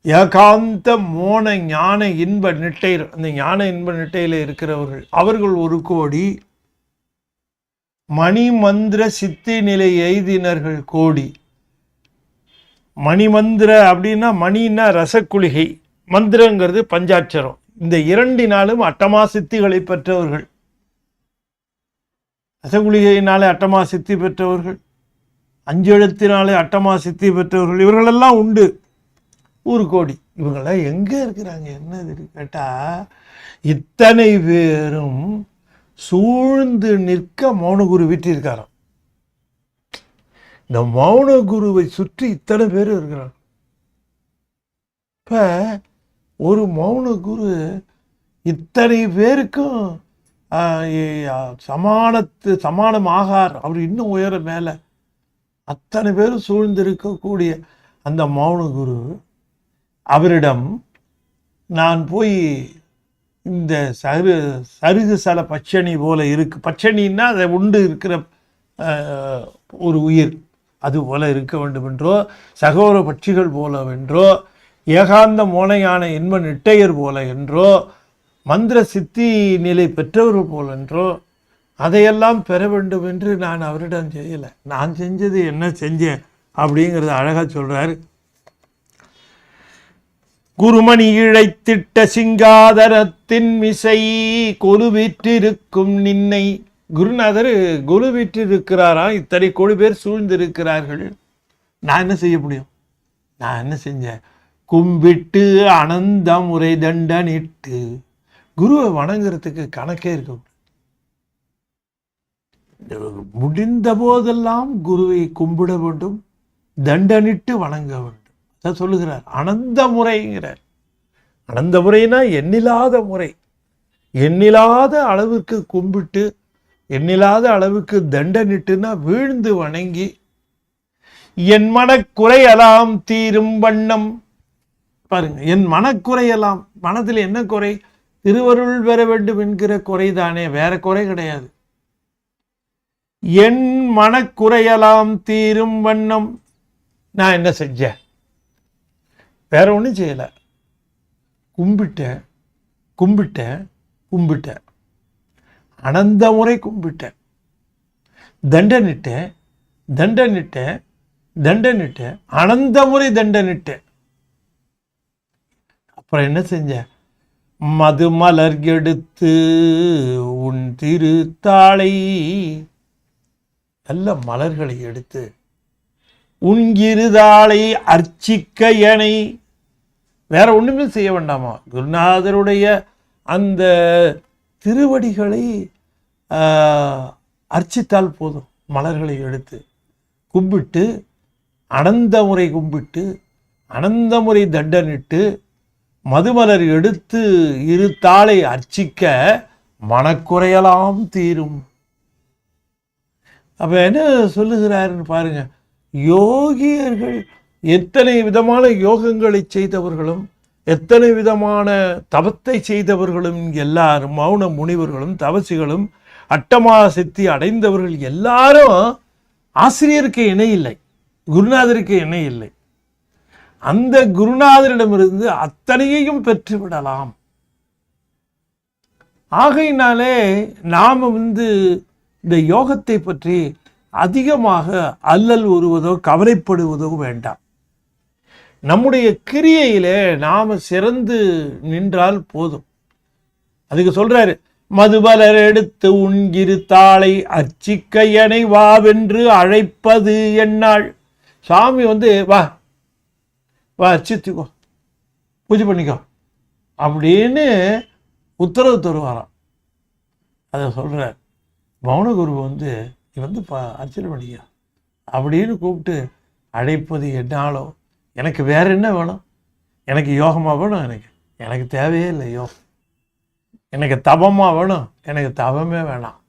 ஏகாந்த மோன ஞான இன்ப நிட்டை, அந்த ஞான இன்ப நிட்டையில் இருக்கிறவர்கள் அவர்கள் 1 கோடி. மணி மந்திர சித்தி நிலை எய்தினர்கள் கோடி. மணிமந்திர அப்படின்னா, மணின்னா ரசக்குளிகை, மந்திரங்கிறது பஞ்சாட்சரம். இந்த 2னாலும் அட்டமா சித்திகளை பெற்றவர்கள். ரசகுளிகையினாலே அட்டமா சித்தி பெற்றவர்கள், 5 எழுத்தினாலே அட்டமா சித்தி பெற்றவர்கள், இவர்களெல்லாம் உண்டு 1 கோடி. இவங்கெல்லாம் எங்கே இருக்கிறாங்க? என்ன கேட்டா, இத்தனை பேரும் சூழ்ந்து நிற்க மௌனகுரு வீட்டிருக்காராம். இந்த மௌன குருவை சுற்றி இத்தனை பேர் இருக்கிறார். இப்ப ஒரு மௌன குரு இத்தனை பேருக்கும் சமானமாகார். அவர் இன்னும் உயர மேல அத்தனை பேரும் சூழ்ந்திருக்கக்கூடிய அந்த மௌன குரு, அவரிடம் நான் போய் இந்த சருகு சல பட்சணி போல இருக்கு, பட்சணின்னா அதை உண்டு இருக்கிற ஒரு உயிர், அது போல இருக்க வேண்டும் என்றோ, சகோர பட்சிகள் போலவென்றோ, ஏகாந்த மோனையான இன்ப நிட்டையர் போல என்றோ, மந்திர சித்தி நிலை பெற்றவர்கள் போல என்றோ, அதையெல்லாம் பெற வேண்டும் என்று நான் அவரிடம் செய்யலை. நான் செஞ்சது என்ன செஞ்சேன் அப்படிங்கிறத அழகா சொல்றாரு. குருமணி இழைத்திட்ட சிங்காதரத்தின் மிசை கொலுவிற்றிருக்கும் நின்னை. குருநாதர் குரு வீற்றிருக்கிறாராம், இத்தனை கோடி பேர் சூழ்ந்திருக்கிறார்கள். நான் என்ன செய்ய முடியும்? நான் என்ன செஞ்சேன்? கும்பிட்டு அனந்த முறை தண்டனிட்டு. குருவை வணங்குறதுக்கு கணக்கே இருக்க, முடிந்த போதெல்லாம் குருவை கும்பிட வேண்டும், தண்டனிட்டு வணங்க வேண்டும். அதான் சொல்லுகிறார், அனந்த முறைங்கிறார். அனந்த முறைனா எண்ணில்லாத முறை, எண்ணில்லாத அளவுக்கு கும்பிட்டு, எண்ணில்லாத அளவுக்கு தண்டனிட்டுனா வீழ்ந்து வணங்கி, என் மனக்குறையெல்லாம் தீரும் வண்ணம். பாருங்க, என் மனக்குறையெல்லாம், மனதில் என்ன குறை? திருவருள் பெற வேண்டும் என்கிற குறைதானே, வேற குறை கிடையாது. என் மனக்குறையெல்லாம் தீரும் வண்ணம் நான் என்ன செஞ்சேன்? வேற ஒன்றும் செய்யல. கும்பிட்டேன் கும்பிட்டேன் கும்பிட்டேன், அனந்த முறை கும்பிட்டேன், தண்டனிட்டேன் தண்டனிட்டேன் தண்டனிட்டேன், அனந்த முறை தண்டனிட்டேன். அப்புறம் என்ன செஞ்ச? மது மலர் எடுத்து உன் திருத்தாளை, நல்ல மலர்களை எடுத்து உன் இருதாளை அர்ச்சிக்க எனை, வேற ஒண்ணுமே செய்ய வேண்டாமா, குருநாதருடைய அந்த திருவடிகளை அர்ச்சித்தால் போதும். மலர்களை எடுத்து கும்பிட்டு, அனந்த முறை கும்பிட்டு, அனந்த முறை தண்டனிட்டு, மதுமலர் எடுத்து இரு தாளை அர்ச்சிக்க மனக்குறையெல்லாம் தீரும். அப்ப என்ன சொல்லுகிறாருன்னு பாருங்க. யோகியர்கள் எத்தனை விதமான யோகங்களை செய்தவர்களும், எத்தனை விதமான தவத்தை செய்தவர்களும், எல்லாரும் மௌன முனிவர்களும் தவசிகளும் அட்டமா சித்தி அடைந்தவர்கள் எல்லாரும் ஆசிரியருக்கு இணை இல்லை, குருநாதருக்கு இணை இல்லை. அந்த குருநாதரிடமிருந்து அத்தனையையும் பெற்றுவிடலாம். ஆகையினாலே நாம இந்த யோகத்தை பற்றி அதிகமாக அல்லல் உறுவதோ கவலைப்படுவதோ வேண்டாம். நம்முடைய கிரியையிலே நாம சிறந்து நின்றால் போதும். அதுக்கு சொல்றாரு, மதுமலர் எடுத்து உன்கிரு தாளை அர்ச்சிக்க எனை வாவென்று அழைப்பது என்னாள். சாமி வா வா அர்ச்சித்துக்கோ, பூஜை பண்ணிக்கோ அப்படின்னு உத்தரவு தருவாராம். அதை சொல்றார். மௌனகுரு அர்ச்சனை பண்ணிக்க அப்படின்னு கூப்பிட்டு அழைப்பது என்னாலோ. எனக்கு வேற என்ன வேணும்? எனக்கு யோகமா வேணும். எனக்கு தேவையே இல்லை யோகம். எனக்கு தபமா வேணும். எனக்கு தவமே வேணாம்.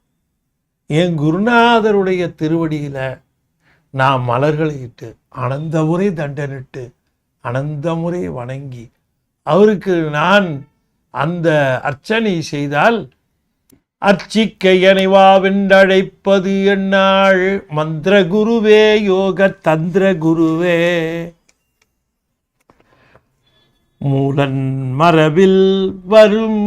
என் குருநாதருடைய திருவடியில நான் மலர்களை இட்டு அனந்த முறை தண்டனிட்டு அனந்த முறை வணங்கி அவருக்கு நான் அந்த அர்ச்சனை செய்தால் அர்ச்சிக்க எனைவாவென்றழைப்பது என்னாள். மந்திர குருவே யோக தந்திர குருவே மூலன் மரபில் வரும்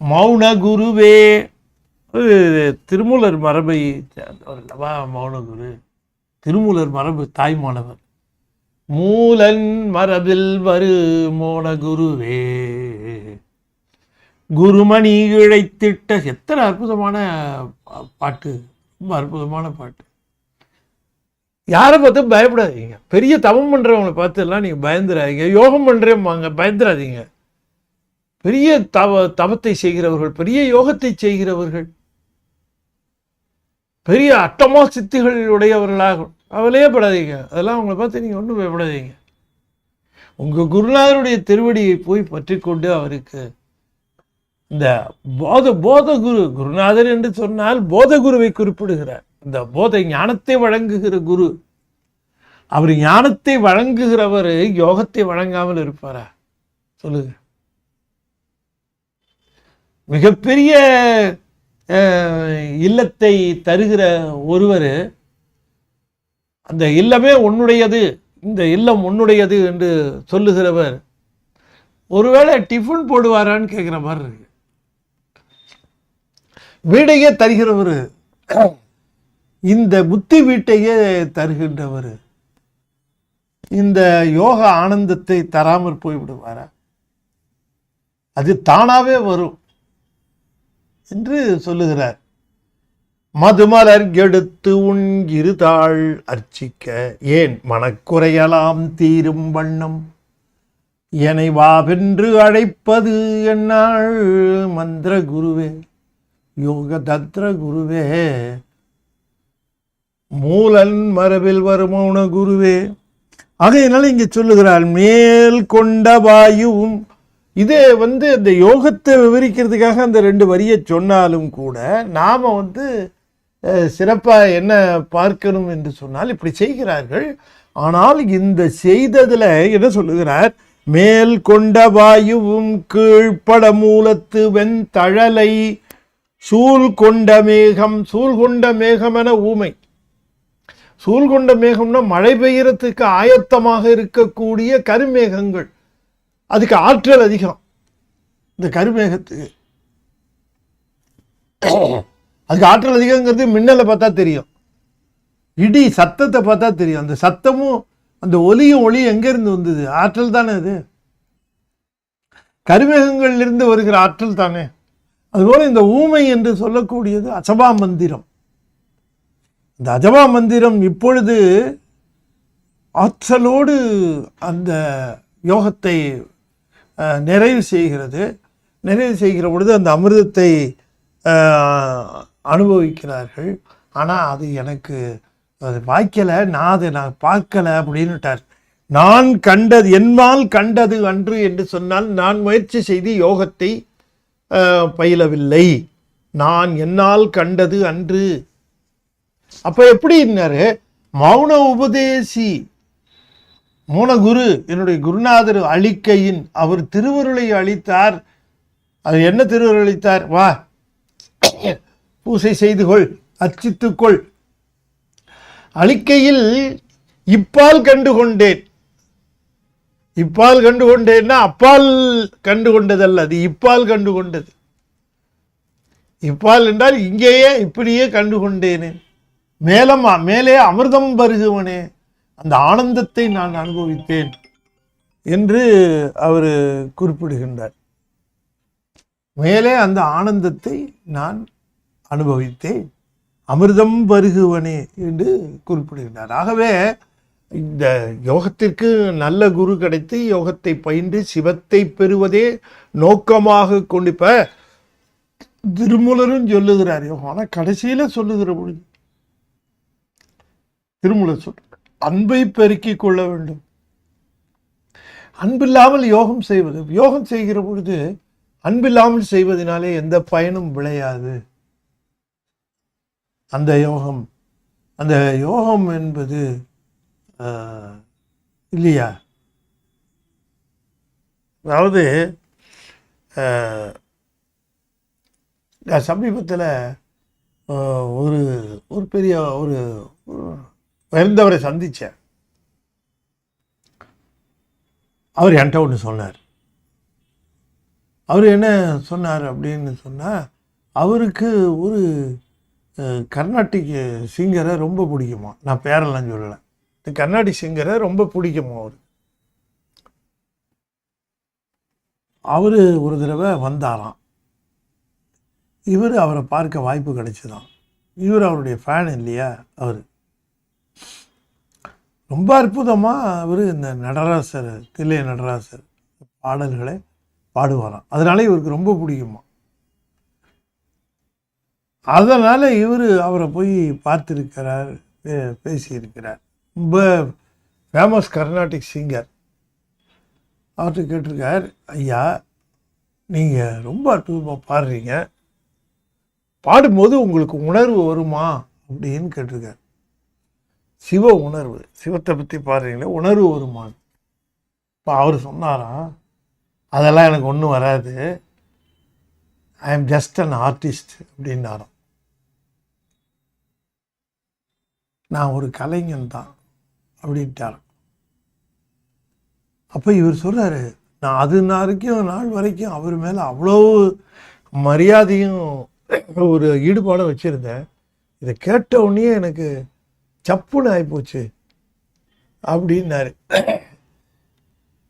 மௌன குருவே. திருமூலர் மரபை சேர்ந்தவர்களவா மௌனகுரு. திருமூலர் மரபு தாய்மானவர். மூலன் மரபில் வரு மோன குருவே குருமணி இழைத்திட்ட. எத்தனை அற்புதமான பாட்டு, ரொம்ப அற்புதமான பாட்டு. யாரை பார்த்து பயப்படாதீங்க. பெரிய தவம் பண்றவங்களை பார்த்து எல்லாம் நீங்க பயந்துடாதீங்க. யோகம் பண்றேம்பாங்க, பயந்துடாதீங்க. பெரிய தவத்தை செய்கிறவர்கள், பெரிய யோகத்தை செய்கிறவர்கள், பெரிய அட்டமா சித்திகள் உடையவர்களாகும். அவளையே படாதீங்க. அதெல்லாம் அவங்களை பார்த்து நீங்க ஒன்றும் பயப்படாதீங்க. உங்க குருநாதருடைய திருவடியை போய் பற்றி கொண்டு அவருக்கு இந்த போத குரு, குருநாதர் என்று சொன்னால் போத குருவை குறிப்பிடுகிறார். இந்த போதை ஞானத்தை வழங்குகிற குரு. அவர் ஞானத்தை வழங்குகிறவர் யோகத்தை வழங்காமல் இருப்பாரா? சொல்லுங்க. மிகப்பெரிய இல்லத்தை தருகிற ஒருவர் அந்த இல்லமே உன்னுடையது, இந்த இல்லம் உன்னுடையது என்று சொல்லுகிறவர் ஒருவேளை டிஃபன் போடுவாரான்னு கேட்கிற மாதிரி இருக்கு. வீடையே தருகிறவர், இந்த புத்தி வீட்டையே தருகின்றவர் இந்த யோக ஆனந்தத்தை தராமற் போய்விடுவாரா? அது தானாவே வரும் என்று சொல்லுகிறார். மதுமலர் எடுத்து உன் இருதாள் அர்ச்சிக்க ஏன் மனக்குறையலாம் தீரும் வண்ணம் எனை வாவென்று அழைப்பது என்னாள். மந்திர குருவே யோக தத்ர குருவே மூலன் மரபில் வருமௌன குருவே. ஆகையினால இங்க சொல்லுகிறார், மேல் கொண்ட வாயுவும். இதே இந்த யோகத்தை விவரிக்கிறதுக்காக அந்த 2 வரியை சொன்னாலும் கூட நாம சிறப்பா என்ன பார்க்கணும் என்று சொன்னால் இப்படி செய்கிறார்கள். ஆனால் இந்த செய்ததுல என்ன சொல்லுகிறார், மேல் கொண்ட வாயுவும் கீழ்ப்பட மூலத்து வெண்தழலை சூழ் கொண்ட மேகம். சூழ்கொண்ட மேகம் என ஊமை. சூழ்கொண்ட மேகம்னா மழை பெய்யறதுக்கு ஆயத்தமாக இருக்கக்கூடிய கருமேகங்கள். அதுக்கு ஆற்றல் அதிகம் இந்த கருமேகத்துக்கு. அதுக்கு ஆற்றல் அதிகங்கிறது மின்னலை பார்த்தா தெரியும், இடி சத்தத்தை பார்த்தா தெரியும். அந்த சத்தமும் அந்த ஒலியும் எங்கிருந்து வந்தது? ஆற்றல் தானே அது, கருமேகங்களிலிருந்து வருகிற ஆற்றல் தானே. அதுபோல இந்த ஊமை என்று சொல்லக்கூடியது அசபா மந்திரம். இந்த அஜபா மந்திரம் இப்பொழுது ஆற்றலோடு அந்த யோகத்தை நிறைவு செய்கிறது. நிறைவு செய்கிற பொழுது அந்த அமிர்தத்தை அனுபவிக்கிறார்கள். ஆனால் அது எனக்கு அது வாய்க்கலை, நான் பார்க்கலை அப்படின்னுட்டார். நான் கண்டது என்னால் கண்டது அன்று என்று சொன்னால் நான் முயற்சி செய்து யோகத்தை பயிலவில்லை. நான் என்னால் கண்டது அன்று. அப்ப எப்படின்னாரு, மௌன உபதேசி மௌனகுரு என்னுடைய குருநாதர் அளிக்கையின் அவர் திருவருளை அளித்தார். அது என்ன திருவருள் அளித்தார்? வா பூசை செய்து கொள், அர்ச்சித்துக்கொள். அளிக்கையில் இப்பால் கண்டு கொண்டேன். இப்பால் கண்டு கொண்டேன்னா அப்பால் கண்டு கொண்டதல்ல, அது இப்பால் கண்டு கொண்டது. இப்பால் என்றால் இங்கேயே இப்படியே கண்டு கொண்டேனே. மேலே அமிர்தம் பருகுவனே, அந்த ஆனந்தத்தை நான் அனுபவித்தேன் என்று அவர் குறிப்பிடுகின்றார். மேலே அந்த ஆனந்தத்தை நான் அனுபவித்தேன், அமிர்தம் பருகுவனே என்று குறிப்பிடுகின்றார். ஆகவே இந்த யோகத்திற்கு நல்ல குரு கிடைத்து யோகத்தை பயின்று சிவத்தை பெறுவதே நோக்கமாக கொண்டு இப்ப திருமூலரும் சொல்லுகிறார் யோகம். ஆனால் கடைசியில சொல்லுகிற பொழுது திருமூலர் சொல் அன்பை பெருக்கிக் கொள்ள வேண்டும். அன்பில்லாமல் யோகம் செய்வது, யோகம் செய்கிற பொழுது அன்பில்லாமல் செய்வதனாலே எந்த பயனும் விளையாது. அந்த யோகம் என்பது இல்லையா? அதாவது சமீபத்தில் ஒரு பெரிய ஒரு உயர்ந்தவரை சந்தித்தேன். அவர் என்கிட்ட ஒன்று சொன்னார். அவர் என்ன சொன்னார் அப்படின்னு சொன்னால், அவருக்கு ஒரு கர்நாடிக் சிங்கரை ரொம்ப பிடிக்குமா. நான் பேரெல்லாம் சொல்லலை, இந்த கர்நாடிக் சிங்கரை ரொம்ப பிடிக்குமா அவர் ஒரு தடவை வந்தாராம். இவர் அவரை பார்க்க வாய்ப்பு கிடைச்சிதான். இவர் அவருடைய ஃபேன் இல்லையா. அவர் ரொம்ப அற்புதமாக அவர் இந்த நடராசர், தில்லை நடராசர் பாடல்களை பாடுவாராம். அதனால இவருக்கு ரொம்ப பிடிக்குமா. அதனால் இவர் அவரை போய் பார்த்துருக்கிறார், பேசியிருக்கிறார். ரொம்ப ஃபேமஸ் கர்நாடிக் சிங்கர். அவர்கிட்ட கேட்டிருக்கார், ஐயா நீங்கள் ரொம்ப அற்புதமாக பாடுறீங்க, பாடும்போது உங்களுக்கு உணர்வு வருமா அப்படின்னு கேட்டிருக்கார். சிவ உணர்வு, சிவத்தை பற்றி பாடுறீங்களே, உணர்வு வருமானு. இப்போ அவர் சொன்னாராம், அதெல்லாம் எனக்கு ஒன்றும் வராது, I am just an artist அப்படின்னாராம். நான் ஒரு கலைஞன் தான் அப்படின்ட்டாராம். அப்போ இவர் சொல்கிறாரு, நான் அது நாள் வரைக்கும் அவர் மேலே அவ்வளோ மரியாதையும் ஒரு ஈடுபாடும் வச்சுருந்தேன். இதை கேட்ட உடனே எனக்கு சப்புன்னு ஆகிப்போச்சு அப்படின்னாரு.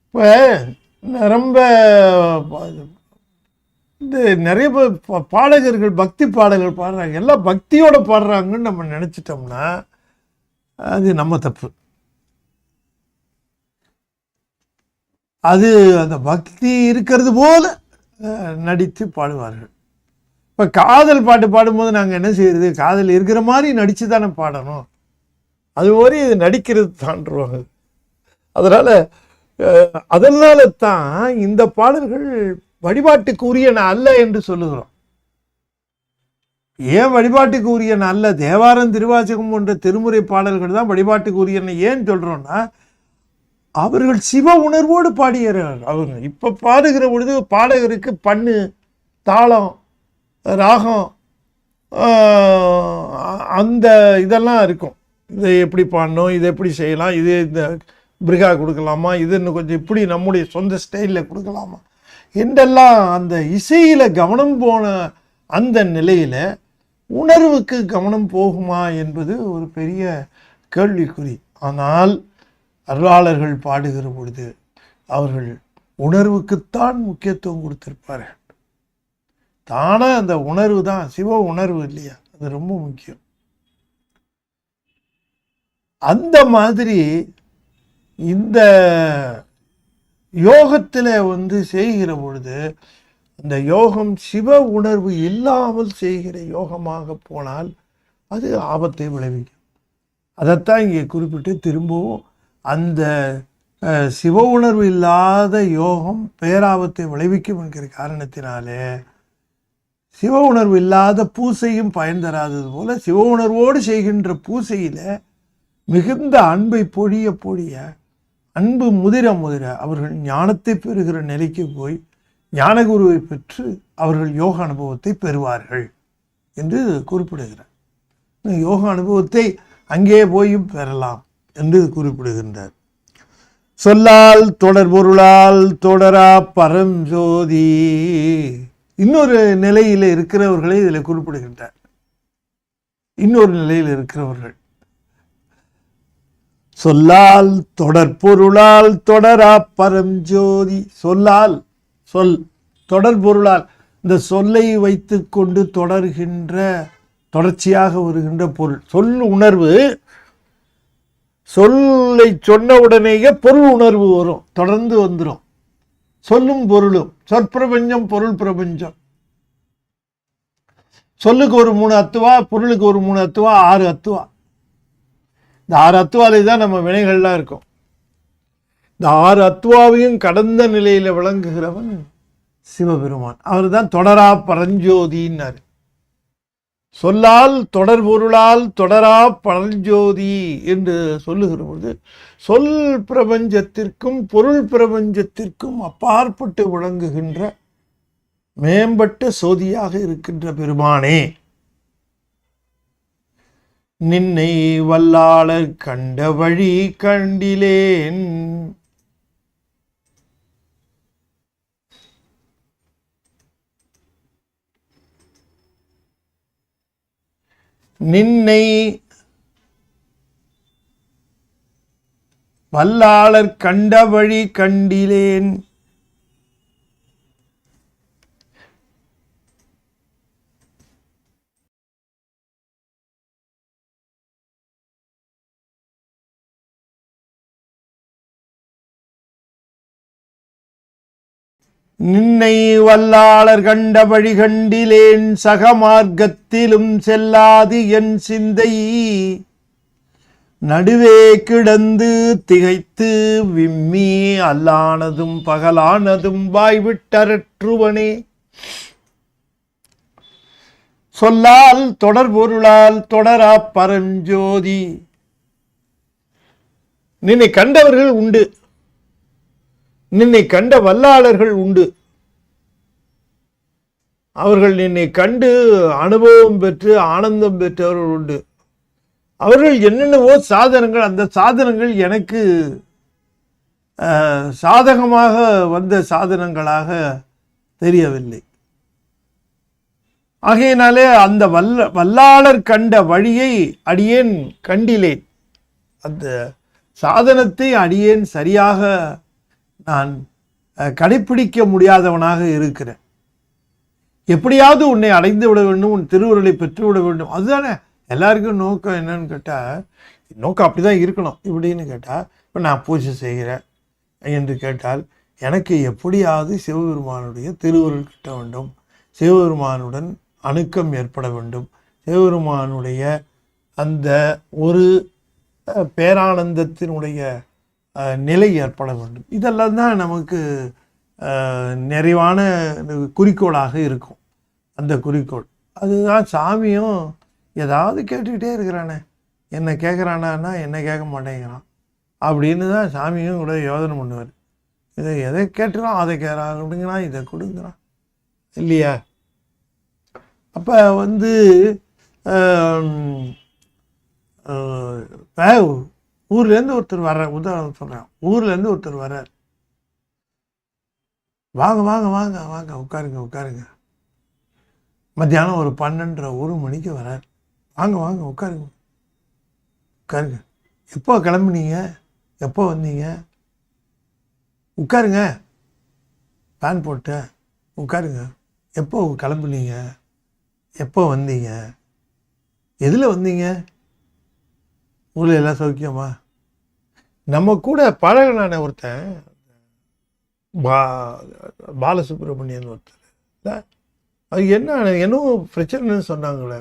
இப்போ ரொம்ப இந்த நிறைய பாடகர்கள் பக்தி பாடல்கள் பாடுறாங்க, எல்லாம் பக்தியோடு பாடுறாங்கன்னு நம்ம நினச்சிட்டோம்னா அது நம்ம தப்பு. அது அந்த பக்தி இருக்கிறது போல நடித்து பாடுவார்கள். இப்போ காதல் பாட்டு பாடும்போது நாங்கள் என்ன செய்யறது, காதல் இருக்கிற மாதிரி நடித்து தானே பாடணும், அது மாதிரி இது நடிக்கிறது தாண்டுருவாங்க. அதனால தான் இந்த பாடல்கள் வழிபாட்டுக்கு உரியன அல்ல என்று சொல்லுகிறோம். ஏன் வழிபாட்டுக்கு உரியன அல்ல? தேவாரம், திருவாசகம் போன்ற திருமுறை பாடல்கள் தான் வழிபாட்டுக்கு உரியன. ஏன் சொல்கிறோன்னா, அவர்கள் சிவ உணர்வோடு பாடுகிறார்கள். அவங்க இப்போ பாடுகிற பொழுது பாடகருக்கு பண்ணு, தாளம், ராகம், அந்த இதெல்லாம் இருக்கும். இதை எப்படி பாடணும், இதை எப்படி செய்யலாம், இது இந்த பிரிகா கொடுக்கலாமா, இது இன்னும் கொஞ்சம் இப்படி நம்முடைய சொந்த ஸ்டைலில் கொடுக்கலாமா என்றெல்லாம் அந்த இசையில் கவனம் போன அந்த நிலையில் உணர்வுக்கு கவனம் போகுமா என்பது ஒரு பெரிய கேள்விக்குறி. ஆனால் அருளாளர்கள் பாடுகிற பொழுது அவர்கள் உணர்வுக்குத்தான் முக்கியத்துவம் கொடுத்திருப்பார்கள். தானே அந்த உணர்வு தான் சிவ உணர்வு இல்லையா, அது ரொம்ப முக்கியம். அந்த மாதிரி இந்த யோகத்தில் செய்கிற பொழுது அந்த யோகம் சிவ உணர்வு இல்லாமல் செய்கிற யோகமாக போனால் அது ஆபத்தை விளைவிக்கும். அதைத்தான் இங்கே குறிப்பிட்டு திரும்பவும் அந்த சிவ உணர்வு இல்லாத யோகம் பேராபத்தை விளைவிக்கும் என்கிற காரணத்தினாலே சிவ உணர்வு இல்லாத பூசையும் பயன் தராதது போல சிவ உணர்வோடு செய்கின்ற பூசையில் மிகுந்த அன்பை பொழிய பொழிய அன்பு முதிர முதிர அவர்கள் ஞானத்தை பெறுகிற நிலைக்கு போய் ஞானகுருவை பெற்று அவர்கள் யோக அனுபவத்தை பெறுவார்கள் என்று குறிப்பிடுகிறார். யோக அனுபவத்தை அங்கே போயும் பெறலாம் என்று குறிப்பிடுகின்றார். சொல்லால் தொடர்பொருளால் தொடரா பரஞ்சோதி இன்னொரு நிலையில் இருக்கிறவர்களை இதில் குறிப்பிடுகின்றார். இன்னொரு நிலையில் இருக்கிறவர்கள் சொல்லால் தொடர்பொருளால் தொடரா பரஞ்சோதி. சொல்லால் தொடர்பொருளால் இந்த சொல்லை வைத்து கொண்டு தொடர்ச்சியாக வருகின்ற பொருள், சொல் உணர்வு. சொல்லை சொன்ன உடனேயே பொருள் உணர்வு வரும், தொடர்ந்து வந்துடும். சொல்லும் பொருளும், சொற்பிரபஞ்சம் பொருள் பிரபஞ்சம். சொல்லுக்கு ஒரு 3 அத்துவா, பொருளுக்கு ஒரு 3 அத்துவா, 6 அத்துவா. இந்த 6 அத்துவாலை தான் நம்ம வினைகள்லாம் இருக்கும். இந்த 6 அத்துவாவையும் கடந்த நிலையில விளங்குகிறவன் சிவபெருமான். அவர் தான் தொடரா பரஞ்சோதின்னார். சொல்லால் தொடர்பொருளால் தொடரா பரஞ்சோதி என்று சொல்லுகிற பொழுது சொல் பிரபஞ்சத்திற்கும் பொருள் பிரபஞ்சத்திற்கும் அப்பாற்பட்டு விளங்குகின்ற மேம்பட்ட சோதியாக இருக்கின்ற பெருமானே, நின்னை வல்லாளர் கண்ட வழி கண்டிலேன். நின்னை வல்லாளர் கண்ட வழி கண்டிலேன். நின்னை வல்லாளர் கண்ட வழி கண்டிலேன், சகமார்க்கத்திலும் செல்லாது என் சிந்தை நடுவே கிடந்து திகைத்து விம்மி அல்லானதும் பகலானதும் வாய்விட்டரற்றுவனே. சொல்லால் தொடர்பொருளால் தொடரா பரஞ்சோதி. நின்னை கண்டவர்கள் உண்டு, நின்னை கண்ட வல்லாளர்கள் உண்டு. அவர்கள் நின்னை கண்டு அனுபவம் பெற்று ஆனந்தம் பெற்றவர்கள் உண்டு. அவர்கள் என்னென்னவோ சாதனங்கள், அந்த சாதனங்கள் எனக்கு சாதகமாக வந்த சாதனங்களாக தெரியவில்லை. ஆகையினாலே அந்த வல்லாளர் கண்ட வழியை அடியேன் கண்டிலேன். அந்த சாதனத்தை அடியேன் சரியாக நான் கடைப்பிடிக்க முடியாதவனாக இருக்கிறேன். எப்படியாவது உன்னை அடைந்து விட வேண்டும், உன் திருவுருளை பெற்றுவிட வேண்டும். அதுதானே எல்லாருக்கும் நோக்கம். என்னன்னு கேட்டால், நோக்கம் அப்படி தான் இருக்கணும். இப்படின்னு கேட்டால், இப்போ நான் பூஜை செய்கிறேன் என்று கேட்டால், எனக்கு எப்படியாவது சிவபெருமானுடைய திருவுருள் கிட்ட வேண்டும், சிவபெருமானுடன் அணுக்கம் ஏற்பட வேண்டும், சிவபெருமானுடைய அந்த ஒரு பேரானந்தத்தினுடைய நிலை ஏற்பட வேண்டும். இதெல்லாம் தான் நமக்கு நிறைவான குறிக்கோளாக இருக்கும். அந்த குறிக்கோள் அதுதான். சாமியும் ஏதாவது கேட்டுக்கிட்டே இருக்கிறானே, என்ன கேட்குறானா, என்ன கேட்க மாட்டேங்கிறான், அப்படின்னு தான் சாமியும் கூட யோசனை பண்ணுவார். இதை எதை கேட்டுறான் அதை கேட்குறான் அப்படிங்கிறான், இதை கொடுங்குறான் இல்லையா? அப்போ வந்து ஊர்லேருந்து ஒருத்தர் வர்ற, உதாரணம் சொல்கிறேன், ஊர்லேருந்து ஒருத்தர் வர்றார். வாங்க வாங்க வாங்க வாங்க உட்காருங்க உட்காருங்க. மத்தியானம் ஒரு 12:30 மணிக்கு வர்றார். வாங்க வாங்க உட்காருங்க உட்காருங்க. எப்போ கிளம்புனீங்க, எப்போ வந்தீங்க, உட்காருங்க, பேன் போட்டு உட்காருங்க, எப்போ கிளம்புனீங்க, எப்போ வந்தீங்க, எதில் வந்தீங்க, ஊரில் எல்லாம் சௌக்கியமா? நம்ம கூட பழகினான ஒருத்தன் பாலசுப்ரமணியன் ஒருத்தர், அது என்னவோ பிரச்சனைன்னு சொன்னாங்களே,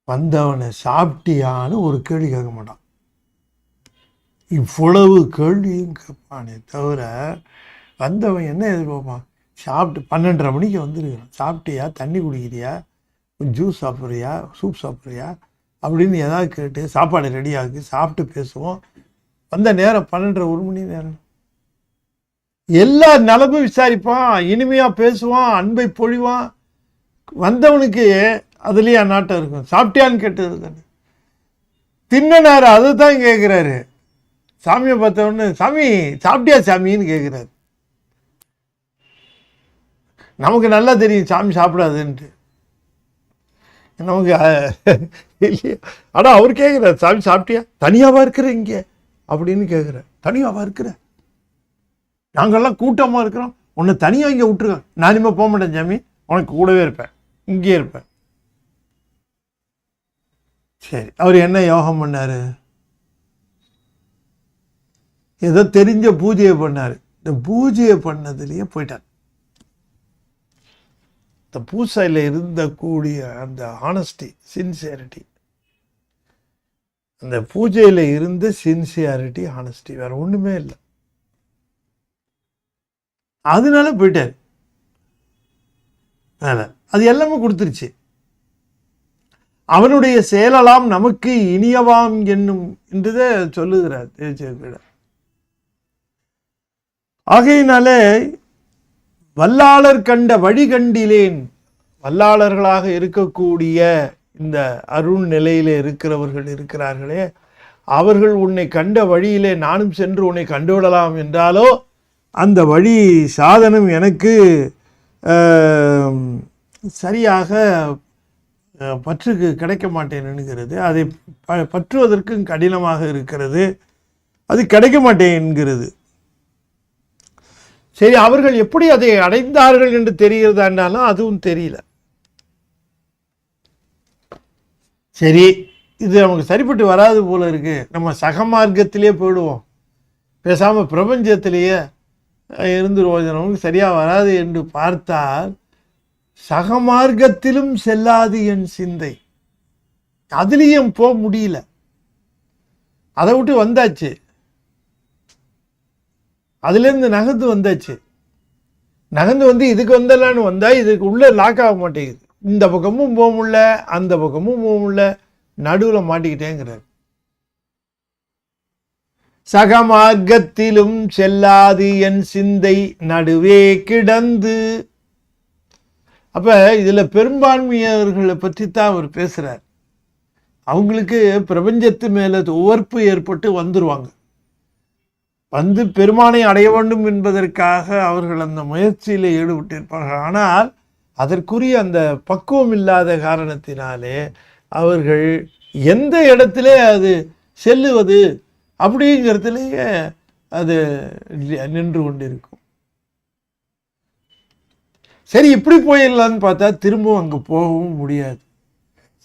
வந்தவனை சாப்பிட்டியான்னு ஒரு கேள்வி கேட்க மாட்டான், இவ்வளவு கேள்வியும் கேட்பானே தவிர வந்தவன் என்ன எதிர்பார்ப்பான்? சாப்பிட்டு 12:30 மணிக்கு வந்துருக்கிறான், சாப்பிட்டியா, தண்ணி குடிக்கிறியா, ஜூஸ் சாப்பிட்றியா, சூப் சாப்பிட்றியா அப்படின்னு ஏதாவது கேட்டு சாப்பாடு ரெடி ஆகி சாப்பிட்டு பேசுவோம். வந்த நேரம் 12:30 மணி நேரம். எல்லா நலமும் விசாரிப்பான், இனிமையாக பேசுவான், அன்பை பொழிவான். வந்தவனுக்கு அதுலேயே நாட்டம் இருக்கும். சாப்பிட்டியான்னு கேட்டது தானே, தின்ன நேரம் அதை தான் கேட்குறாரு. சாமியை பார்த்தவொடனே சாமி சாப்பிட்டியா சாமின்னு கேட்குறாரு. நமக்கு நல்லா தெரியும் சாமி சாப்பிடாதுன்ட்டு, நமக்கு இல்லையா? ஆனால் அவர் கேட்குறாரு, சாமி சாப்பிட்டியா, தனியாவா இருக்கிற இங்கே அப்படின்னு கேட்குறாரு. தனியாவா இருக்கிற, நாங்கள்லாம் கூட்டமாக இருக்கிறோம், உன்னை தனியாக இங்கே விட்டுருக்கோம், நான் இனிமேல் போக மாட்டேன் சாமி, உனக்கு கூடவே இருப்பேன், இங்கேயே இருப்பேன். சரி, அவர் என்ன யோகம் பண்ணார்? ஏதோ தெரிஞ்ச பூஜையை பண்ணார். இந்த பூஜையை பண்ணதுலேயே போயிட்டார். இந்த பூசையில் இருந்த கூடிய அந்த ஆனஸ்டி, சின்சியாரிட்டி, அந்த பூஜையில் இருந்த சின்சியாரிட்டி, ஆனஸ்டி, வேற ஒன்றுமே இல்லை. அதனால போயிட்டார். அது எல்லாமே கொடுத்துருச்சு. அவனுடைய செயலெல்லாம் நமக்கு இனியவாம் என்னும் என்றுதே சொல்லுகிறார் தேவச்சேக்கிழ. ஆகையினாலே வல்லாளர் கண்ட வழி கண்டிலேன், வல்லாளர்களாக இருக்கக்கூடிய இந்த அருள் நிலையிலே இருக்கிறவர்கள் இருக்கிறார்களே, அவர்கள் உன்னை கண்ட வழியிலே நானும் சென்று உன்னை கண்டுவிடலாம் என்றாலோ அந்த வழி சாதனம் எனக்கு சரியாக பற்றுக்கு கிடைக்க மாட்டேன் என்கிறது. அதை பற்றுவதற்கும் கடினமாக இருக்கிறது, அது கிடைக்க மாட்டேன் என்கிறது. சரி, அவர்கள் எப்படி அதை அடைந்தார்கள் என்று தெரிகிறதாண்டாலும் அதுவும் தெரியல. சரி, இது நமக்கு சரிப்பட்டு வராது போல இருக்கு, நம்ம சகமார்க்கத்திலே போயிடுவோம், பேசாமல் பிரபஞ்சத்திலேயே இருந்துருவோம், நமக்கு சரியாக வராது என்று பார்த்தால் சகமார்க்கத்திலும் செல்லாது என் சிந்தை. அதுலேயும் போக முடியல, அதை விட்டு வந்தாச்சு, அதுலேருந்து நகர்ந்து வந்தாச்சு. நகர்ந்து வந்து இதுக்கு வந்தலான்னு வந்தா இதுக்கு உள்ள லாக் ஆக மாட்டேங்குது. இந்த பக்கமும் போக முடியல, அந்த பக்கமும் போக முடியல, நடுவில் மாட்டிக்கிட்டேங்கிறார். சகமார்க்கத்திலும் செல்லாது என் சிந்தை நடுவே கிடந்து. அப்ப இதுல பெரும்பான்மையர்களை பற்றி தான் அவர் பேசுறார். அவங்களுக்கு பிரபஞ்சத்து மேல உவர்ப்பு ஏற்பட்டு வந்துருவாங்க, வந்து பெருமானை அடைய வேண்டும் என்பதற்காக அவர்கள் அந்த முயற்சியில் ஈடுபட்டிருப்பார்கள். ஆனால் அதற்குரிய அந்த பக்குவம் இல்லாத காரணத்தினாலே அவர்கள் எந்த இடத்திலே அது செல்லுவது அப்படிங்கிறதுலேயே அது நின்று கொண்டிருக்கும். சரி, இப்படி போயிடலான்னு பார்த்தா திரும்பவும் அங்கே போகவும் முடியாது.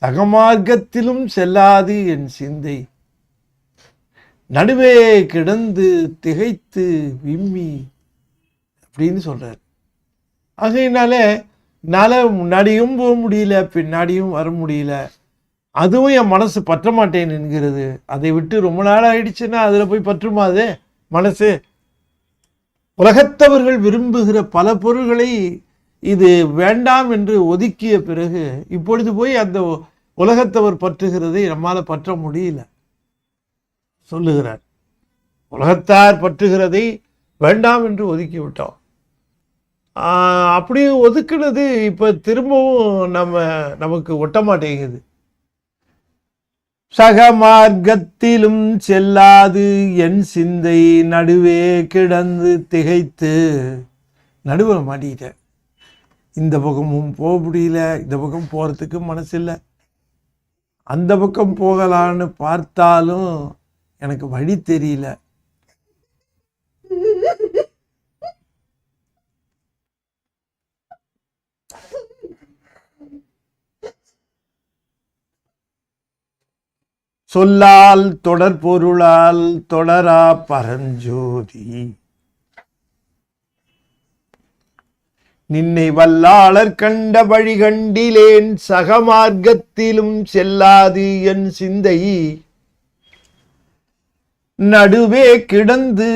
சகமார்க்கத்திலும் செல்லாது என் சிந்தை நடுவே கிடந்து திகைத்து விம்மி அப்படின்னு சொல்றார். ஆகையினாலே முன்னாடியும் போக முடியல, பின்னாடியும் வர முடியல, அதுவும் என் மனசு பற்ற மாட்டேன் என்கிறது. அதை விட்டு ரொம்ப நாள் ஆயிடுச்சுன்னா அதுல போய் பற்றுமாதே மனசு. உலகத்தவர்கள் விரும்புகிற பல பொருள்களை இது வேண்டாம் என்று ஒதுக்கிய பிறகு இப்பொழுது போய் அந்த உலகத்தவர் பற்றுகிறதை நம்மால பற்ற முடியல. சொல்லுகிறார். உலகத்தார் பற்றுகிறதை வேண்டாம் என்று ஒதுக்கி விட்டோம். அப்படி ஒதுக்குனது இப்ப திரும்பவும் நமக்கு ஒட்ட மாட்டேங்குது. சகமார்க்கத்திலும் செல்லாது என் சிந்தை நடுவே கிடந்து திகைத்து. நடுவில் மாட்டிக்கிட்டேன். இந்த பக்கமும் போக முடியல, இந்த பக்கம் போகிறதுக்கு மனசு இல்லை. அந்த பக்கம் போகலான்னு பார்த்தாலும் எனக்கு வழி தெரியல. சொல்லால் தொடர்பொருளால் தொடரா பரஞ்சோதி நின்னை வல்லாளர் கண்ட வழி கண்டிலேன் சகமார்க்கத்திலும் செல்லாது என் சிந்தை நடுவே கிடந்து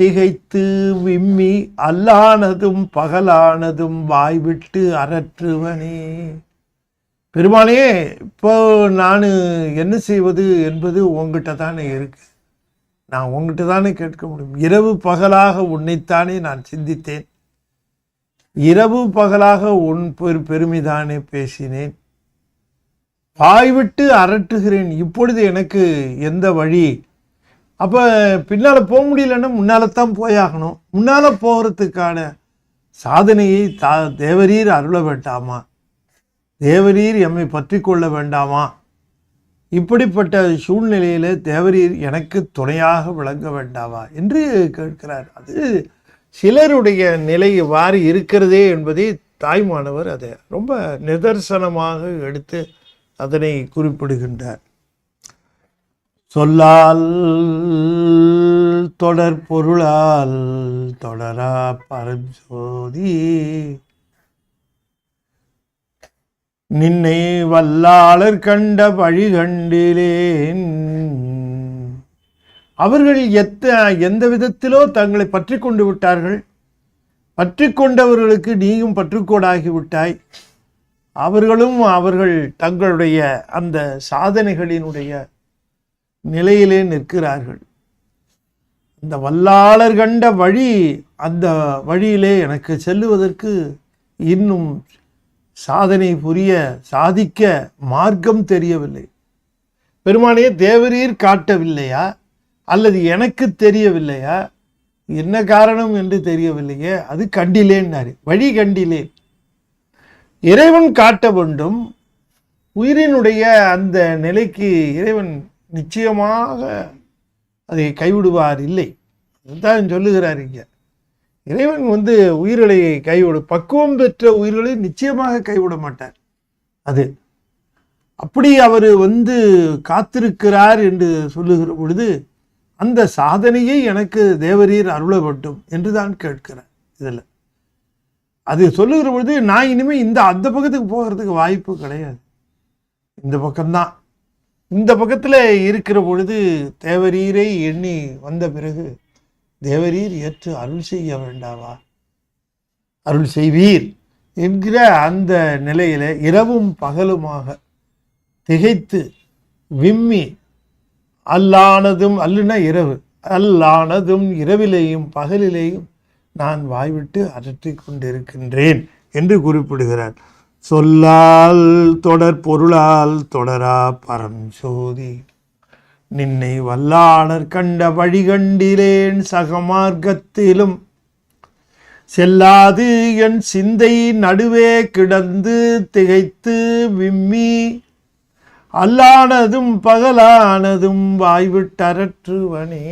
திகைத்து விம்மி அல்லானதும் பகலானதும் வாய்விட்டு அரற்றுவனே. பெருமானே, இப்போ நான் என்ன செய்வது என்பது உங்ககிட்ட தானே இருக்கு. நான் உங்ககிட்ட தானே கேட்க முடியும். இரவு பகலாக உன்னைத்தானே நான் சிந்தித்தேன். இரவு பகலாக உன் பெருமைதானே பேசினேன். வாய்விட்டு அரட்டுகிறேன். இப்பொழுது எனக்கு எந்த வழி? அப்போ பின்னால் போக முடியலன்னா முன்னால் தான் போயாகணும். முன்னால் போகிறதுக்கான சாதனையை தேவரீர் அருள வேண்டாமா? தேவரீர் எம்மை பற்றி கொள்ள வேண்டாமா? இப்படிப்பட்ட சூழ்நிலையில் தேவரீர் எனக்கு துணையாக விளங்க வேண்டாமா என்று கேட்கிறார். அது சிலருடைய நிலை எவ்வாறு இருக்கிறதே என்பதை தாய்மானவர் அதை ரொம்ப நிதர்சனமாக எடுத்து அதனை குறிப்பிடுகின்றார். சொல்லால் தொடர் பொருளால் தொடரா பரஞ்சோதி நின்னை வல்லாளர் கண்ட வழி கண்டிலேன். அவர்கள் எந்த விதத்திலோ தங்களை பற்றி கொண்டு விட்டார்கள். பற்றி கொண்டவர்களுக்கு நீயும் பற்றுக்கோடாகி விட்டாய். அவர்கள் தங்களுடைய அந்த சாதனைகளினுடைய நிலையிலே நிற்கிறார்கள். அந்த வல்லாளர் கண்ட வழி, அந்த வழியிலே எனக்கு செல்லுவதற்கு இன்னும் சாதனை புரிய சாதிக்க மார்க்கம் தெரியவில்லை. பெருமானே, தேவரீர் காட்டவில்லையா அல்லது எனக்கு தெரியவில்லையா? என்ன காரணம் என்று தெரியவில்லையே. அது கண்டிலேன்னாரு. வழி கண்டிலேன். இறைவன் காட்ட வேண்டும். உயிரினுடைய அந்த நிலைக்கு இறைவன் நிச்சயமாக அதை கைவிடுவார் இல்லை. அதுதான் சொல்லுகிறார் இங்க. இறைவன் உயிர்களை பக்குவம் பெற்ற உயிர்களை நிச்சயமாக கைவிட மாட்டார். அது அப்படி அவர் காத்திருக்கிறார் என்று சொல்லுகிற பொழுது அந்த சாதனையை எனக்கு தேவரீர் அருள வேண்டும் என்று தான் கேட்கிறார். இதில் அது சொல்லுகிற பொழுது நான் இனிமேல் அந்த பக்கத்துக்கு போகிறதுக்கு வாய்ப்பு கிடையாது. இந்த பக்கம்தான். இந்த பக்கத்தில் இருக்கிற பொழுது தேவரீரை எண்ணி வந்த பிறகு தேவரீர் ஏற்று அருள் செய்ய வேண்டாவா? அருள் செய்வீர் என்கிற அந்த நிலையில இரவும் பகலுமாக திகைத்து விம்மி அல்லானதும், அல்லுனா இரவு, அல்லானதும் இரவிலேயும் பகலிலேயும் நான் வாய்விட்டு அரற்றி கொண்டிருக்கின்றேன் என்று குறிப்பிடுகிறார். சொல்லால் தொடர் பொருளால் தொடரா பரஞ்சோதி நின்னை வல்லாளர் கண்ட வழி கண்டிலேன் சகமார்க்கத்திலும் செல்லாது என் சிந்தை நடுவே கிடந்து திகைத்து விம்மி அல்லானதும் பகலானதும் வாய்விட்டரற்றுவனே.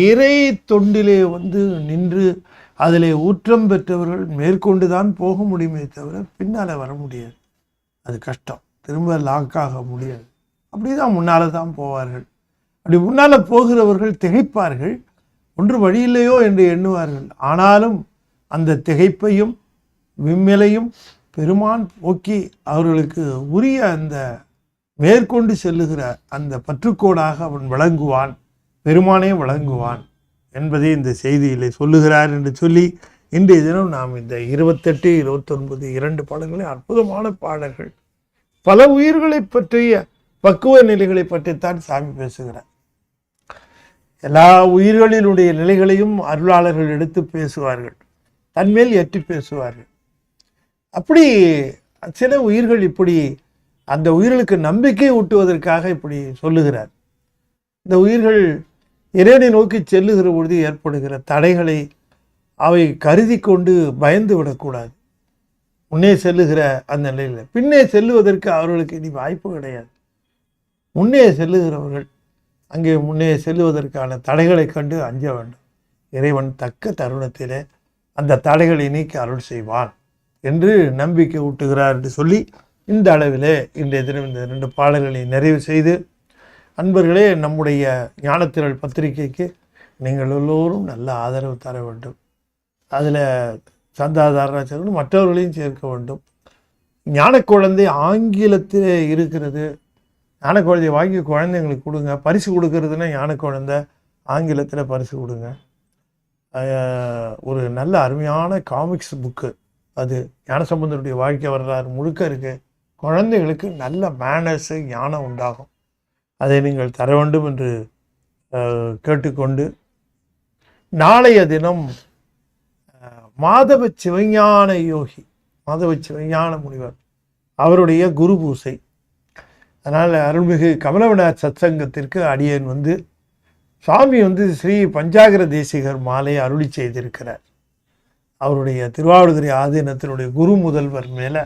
இறை தொண்டிலே நின்று அதிலே ஊற்றம் பெற்றவர்கள் மேற்கொண்டுதான் போக முடியுமே தவிர பின்னால் வர முடியாது. அது கஷ்டம். திரும்ப லாக்காக முடியாது. அப்படிதான் முன்னால் தான் போவார்கள். அப்படி முன்னால் போகிறவர்கள் திகைப்பார்கள். ஒன்று வழியில்லையோ என்று எண்ணுவார்கள். ஆனாலும் அந்த திகைப்பையும் விம்மிலையும் பெருமான் போக்கி அவர்களுக்கு உரிய அந்த மேற்கொண்டு செல்லுகிற அந்த பற்றுக்கோடாக அவன் விளங்குவான். பெருமானே விளங்குவான் என்பதை இந்த செய்தியிலே சொல்லுகிறார் என்று சொல்லி இன்றைய தினம் நாம் இந்த 28, 29 2 பாடல்களை அற்புதமான பாடல்கள். பல உயிர்களை பற்றிய பக்குவ நிலைகளை பற்றித்தான் சாமி பேசுகிறார். எல்லா உயிர்களினுடைய நிலைகளையும் அருளாளர்கள் எடுத்து பேசுவார்கள், தன்மேல் ஏற்றி பேசுவார்கள். அப்படி சில உயிர்கள் இப்படி அந்த உயிர்களுக்கு நம்பிக்கை ஊட்டுவதற்காக இப்படி சொல்லுகிறார். இந்த உயிர்கள் இறைவனை நோக்கி செல்லுகிற பொழுது ஏற்படுகிற தடைகளை அவை கருதி கொண்டு பயந்து விடக்கூடாது. முன்னே செல்லுகிற அந்த நிலையில் பின்னே செல்லுவதற்கு அவர்களுக்கு இனி வாய்ப்பு கிடையாது. முன்னே செல்லுகிறவர்கள் அங்கே முன்னே செல்லுவதற்கான தடைகளை கண்டு அஞ்ச வேண்டும். இறைவன் தக்க தருணத்திலே அந்த தடைகளை நீக்கி அருள் செய்வான் என்று நம்பிக்கை ஊட்டுகிறார் என்று சொல்லி இந்த அளவிலே இன்றைய தினம் இந்த 2 பாடல்களை நிறைவு செய்து, அன்பர்களே, நம்முடைய ஞானத்திரள் பத்திரிகைக்கு நீங்கள் எல்லோரும் நல்ல ஆதரவு தர வேண்டும். அதில் சந்தாதாரராக மற்றவர்களையும் சேர்க்க வேண்டும். ஞான குழந்தை ஆங்கிலத்திலே இருக்கிறது. ஞான குழந்தையை வாங்கி குழந்தைங்களுக்கு கொடுங்க. பரிசு கொடுக்கறதுன்னா ஞான குழந்தை ஆங்கிலத்தில் பரிசு கொடுங்க. ஒரு நல்ல அருமையான காமிக்ஸ் புக்கு அது. ஞானசம்பந்தருடைய வாழ்க்கை வரலாறு முழுக்க இருக்குது. குழந்தைகளுக்கு நல்ல மேனர்ஸு ஞானம் உண்டாகும். அதை நீங்கள் தர வேண்டும் என்று கேட்டுக்கொண்டு, நாளைய தினம் மாதவ சிவஞான யோகி, மாதவ சிவஞான முனிவர் அவருடைய குரு பூசை. அதனால் அருள்மிகு கமலவிநாயகர் சத்சங்கத்திற்கு அடியேன் சுவாமி ஸ்ரீ பஞ்சாகர தேசிகர் மாலை அருளி செய்திருக்கிறார். அவருடைய திருவாவடுதுறை ஆதீனத்தினுடைய குரு முதல்வர் மேலே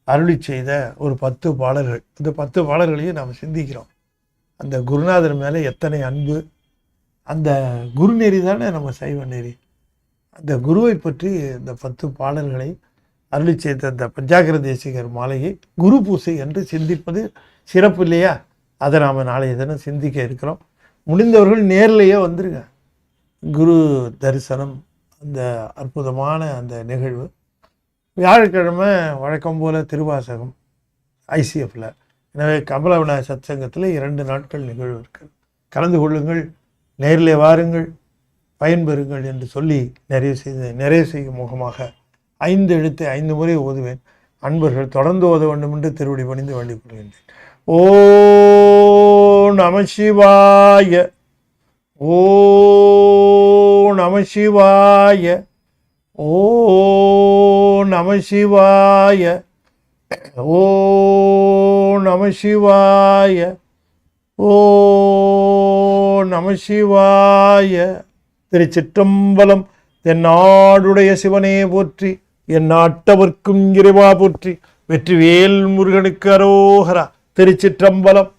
அருளி செய்த ஒரு 10 பாடல்கள். இந்த 10 பாடல்களையும் நாம் சிந்திக்கிறோம். அந்த குருநாதர் மேலே எத்தனை அன்பு! அந்த குருநெறி தானே நம்ம சைவ நெறி. அந்த குருவை பற்றி இந்த 10 பாடல்களை அருளி செய்த அந்த பஞ்சாகர தேசிகர் மாலையை குரு பூசை என்று சிந்திப்பது சிறப்பு இல்லையா? அதை நாம் நாளைய தினம் சிந்திக்க இருக்கிறோம். முடிந்தவர்கள் நேரிலேயே வந்துருங்க. குரு தரிசனம், அந்த அற்புதமான அந்த நிகழ்வு. வியாழக்கிழமை வழக்கம் போல் திருவாசகம் ஐசிஎஃப்ல. எனவே கமலவிநாயகர் சத்சங்கத்தில் 2 நாட்கள் நிகழ்வு இருக்குது. கலந்து கொள்ளுங்கள், நேரிலே வாருங்கள், பயன்பெறுங்கள் என்று சொல்லி நிறைவு செய்யும் முகமாக 5 எழுத்தை 5 முறை ஓதுவேன். அன்பர்கள் தொடர்ந்து ஓத வேண்டும் என்று திருவடி பணிந்து வேண்டிக் கொள்கின்றேன். ஓ நம சிவாய, ஓ நம சிவாய, ஓ நம சிவாய, ஓ நம சிவாய, ஓ நம சிவாய. திருச்சிற்றம்பலம். தென்னாடுடைய சிவனே போற்றி, என் நாட்டவர்க்கும் இறைவா போற்றி. வெற்றிவேல் முருகனுக்கு அரோகரா. திருச்சிற்றம்பலம்.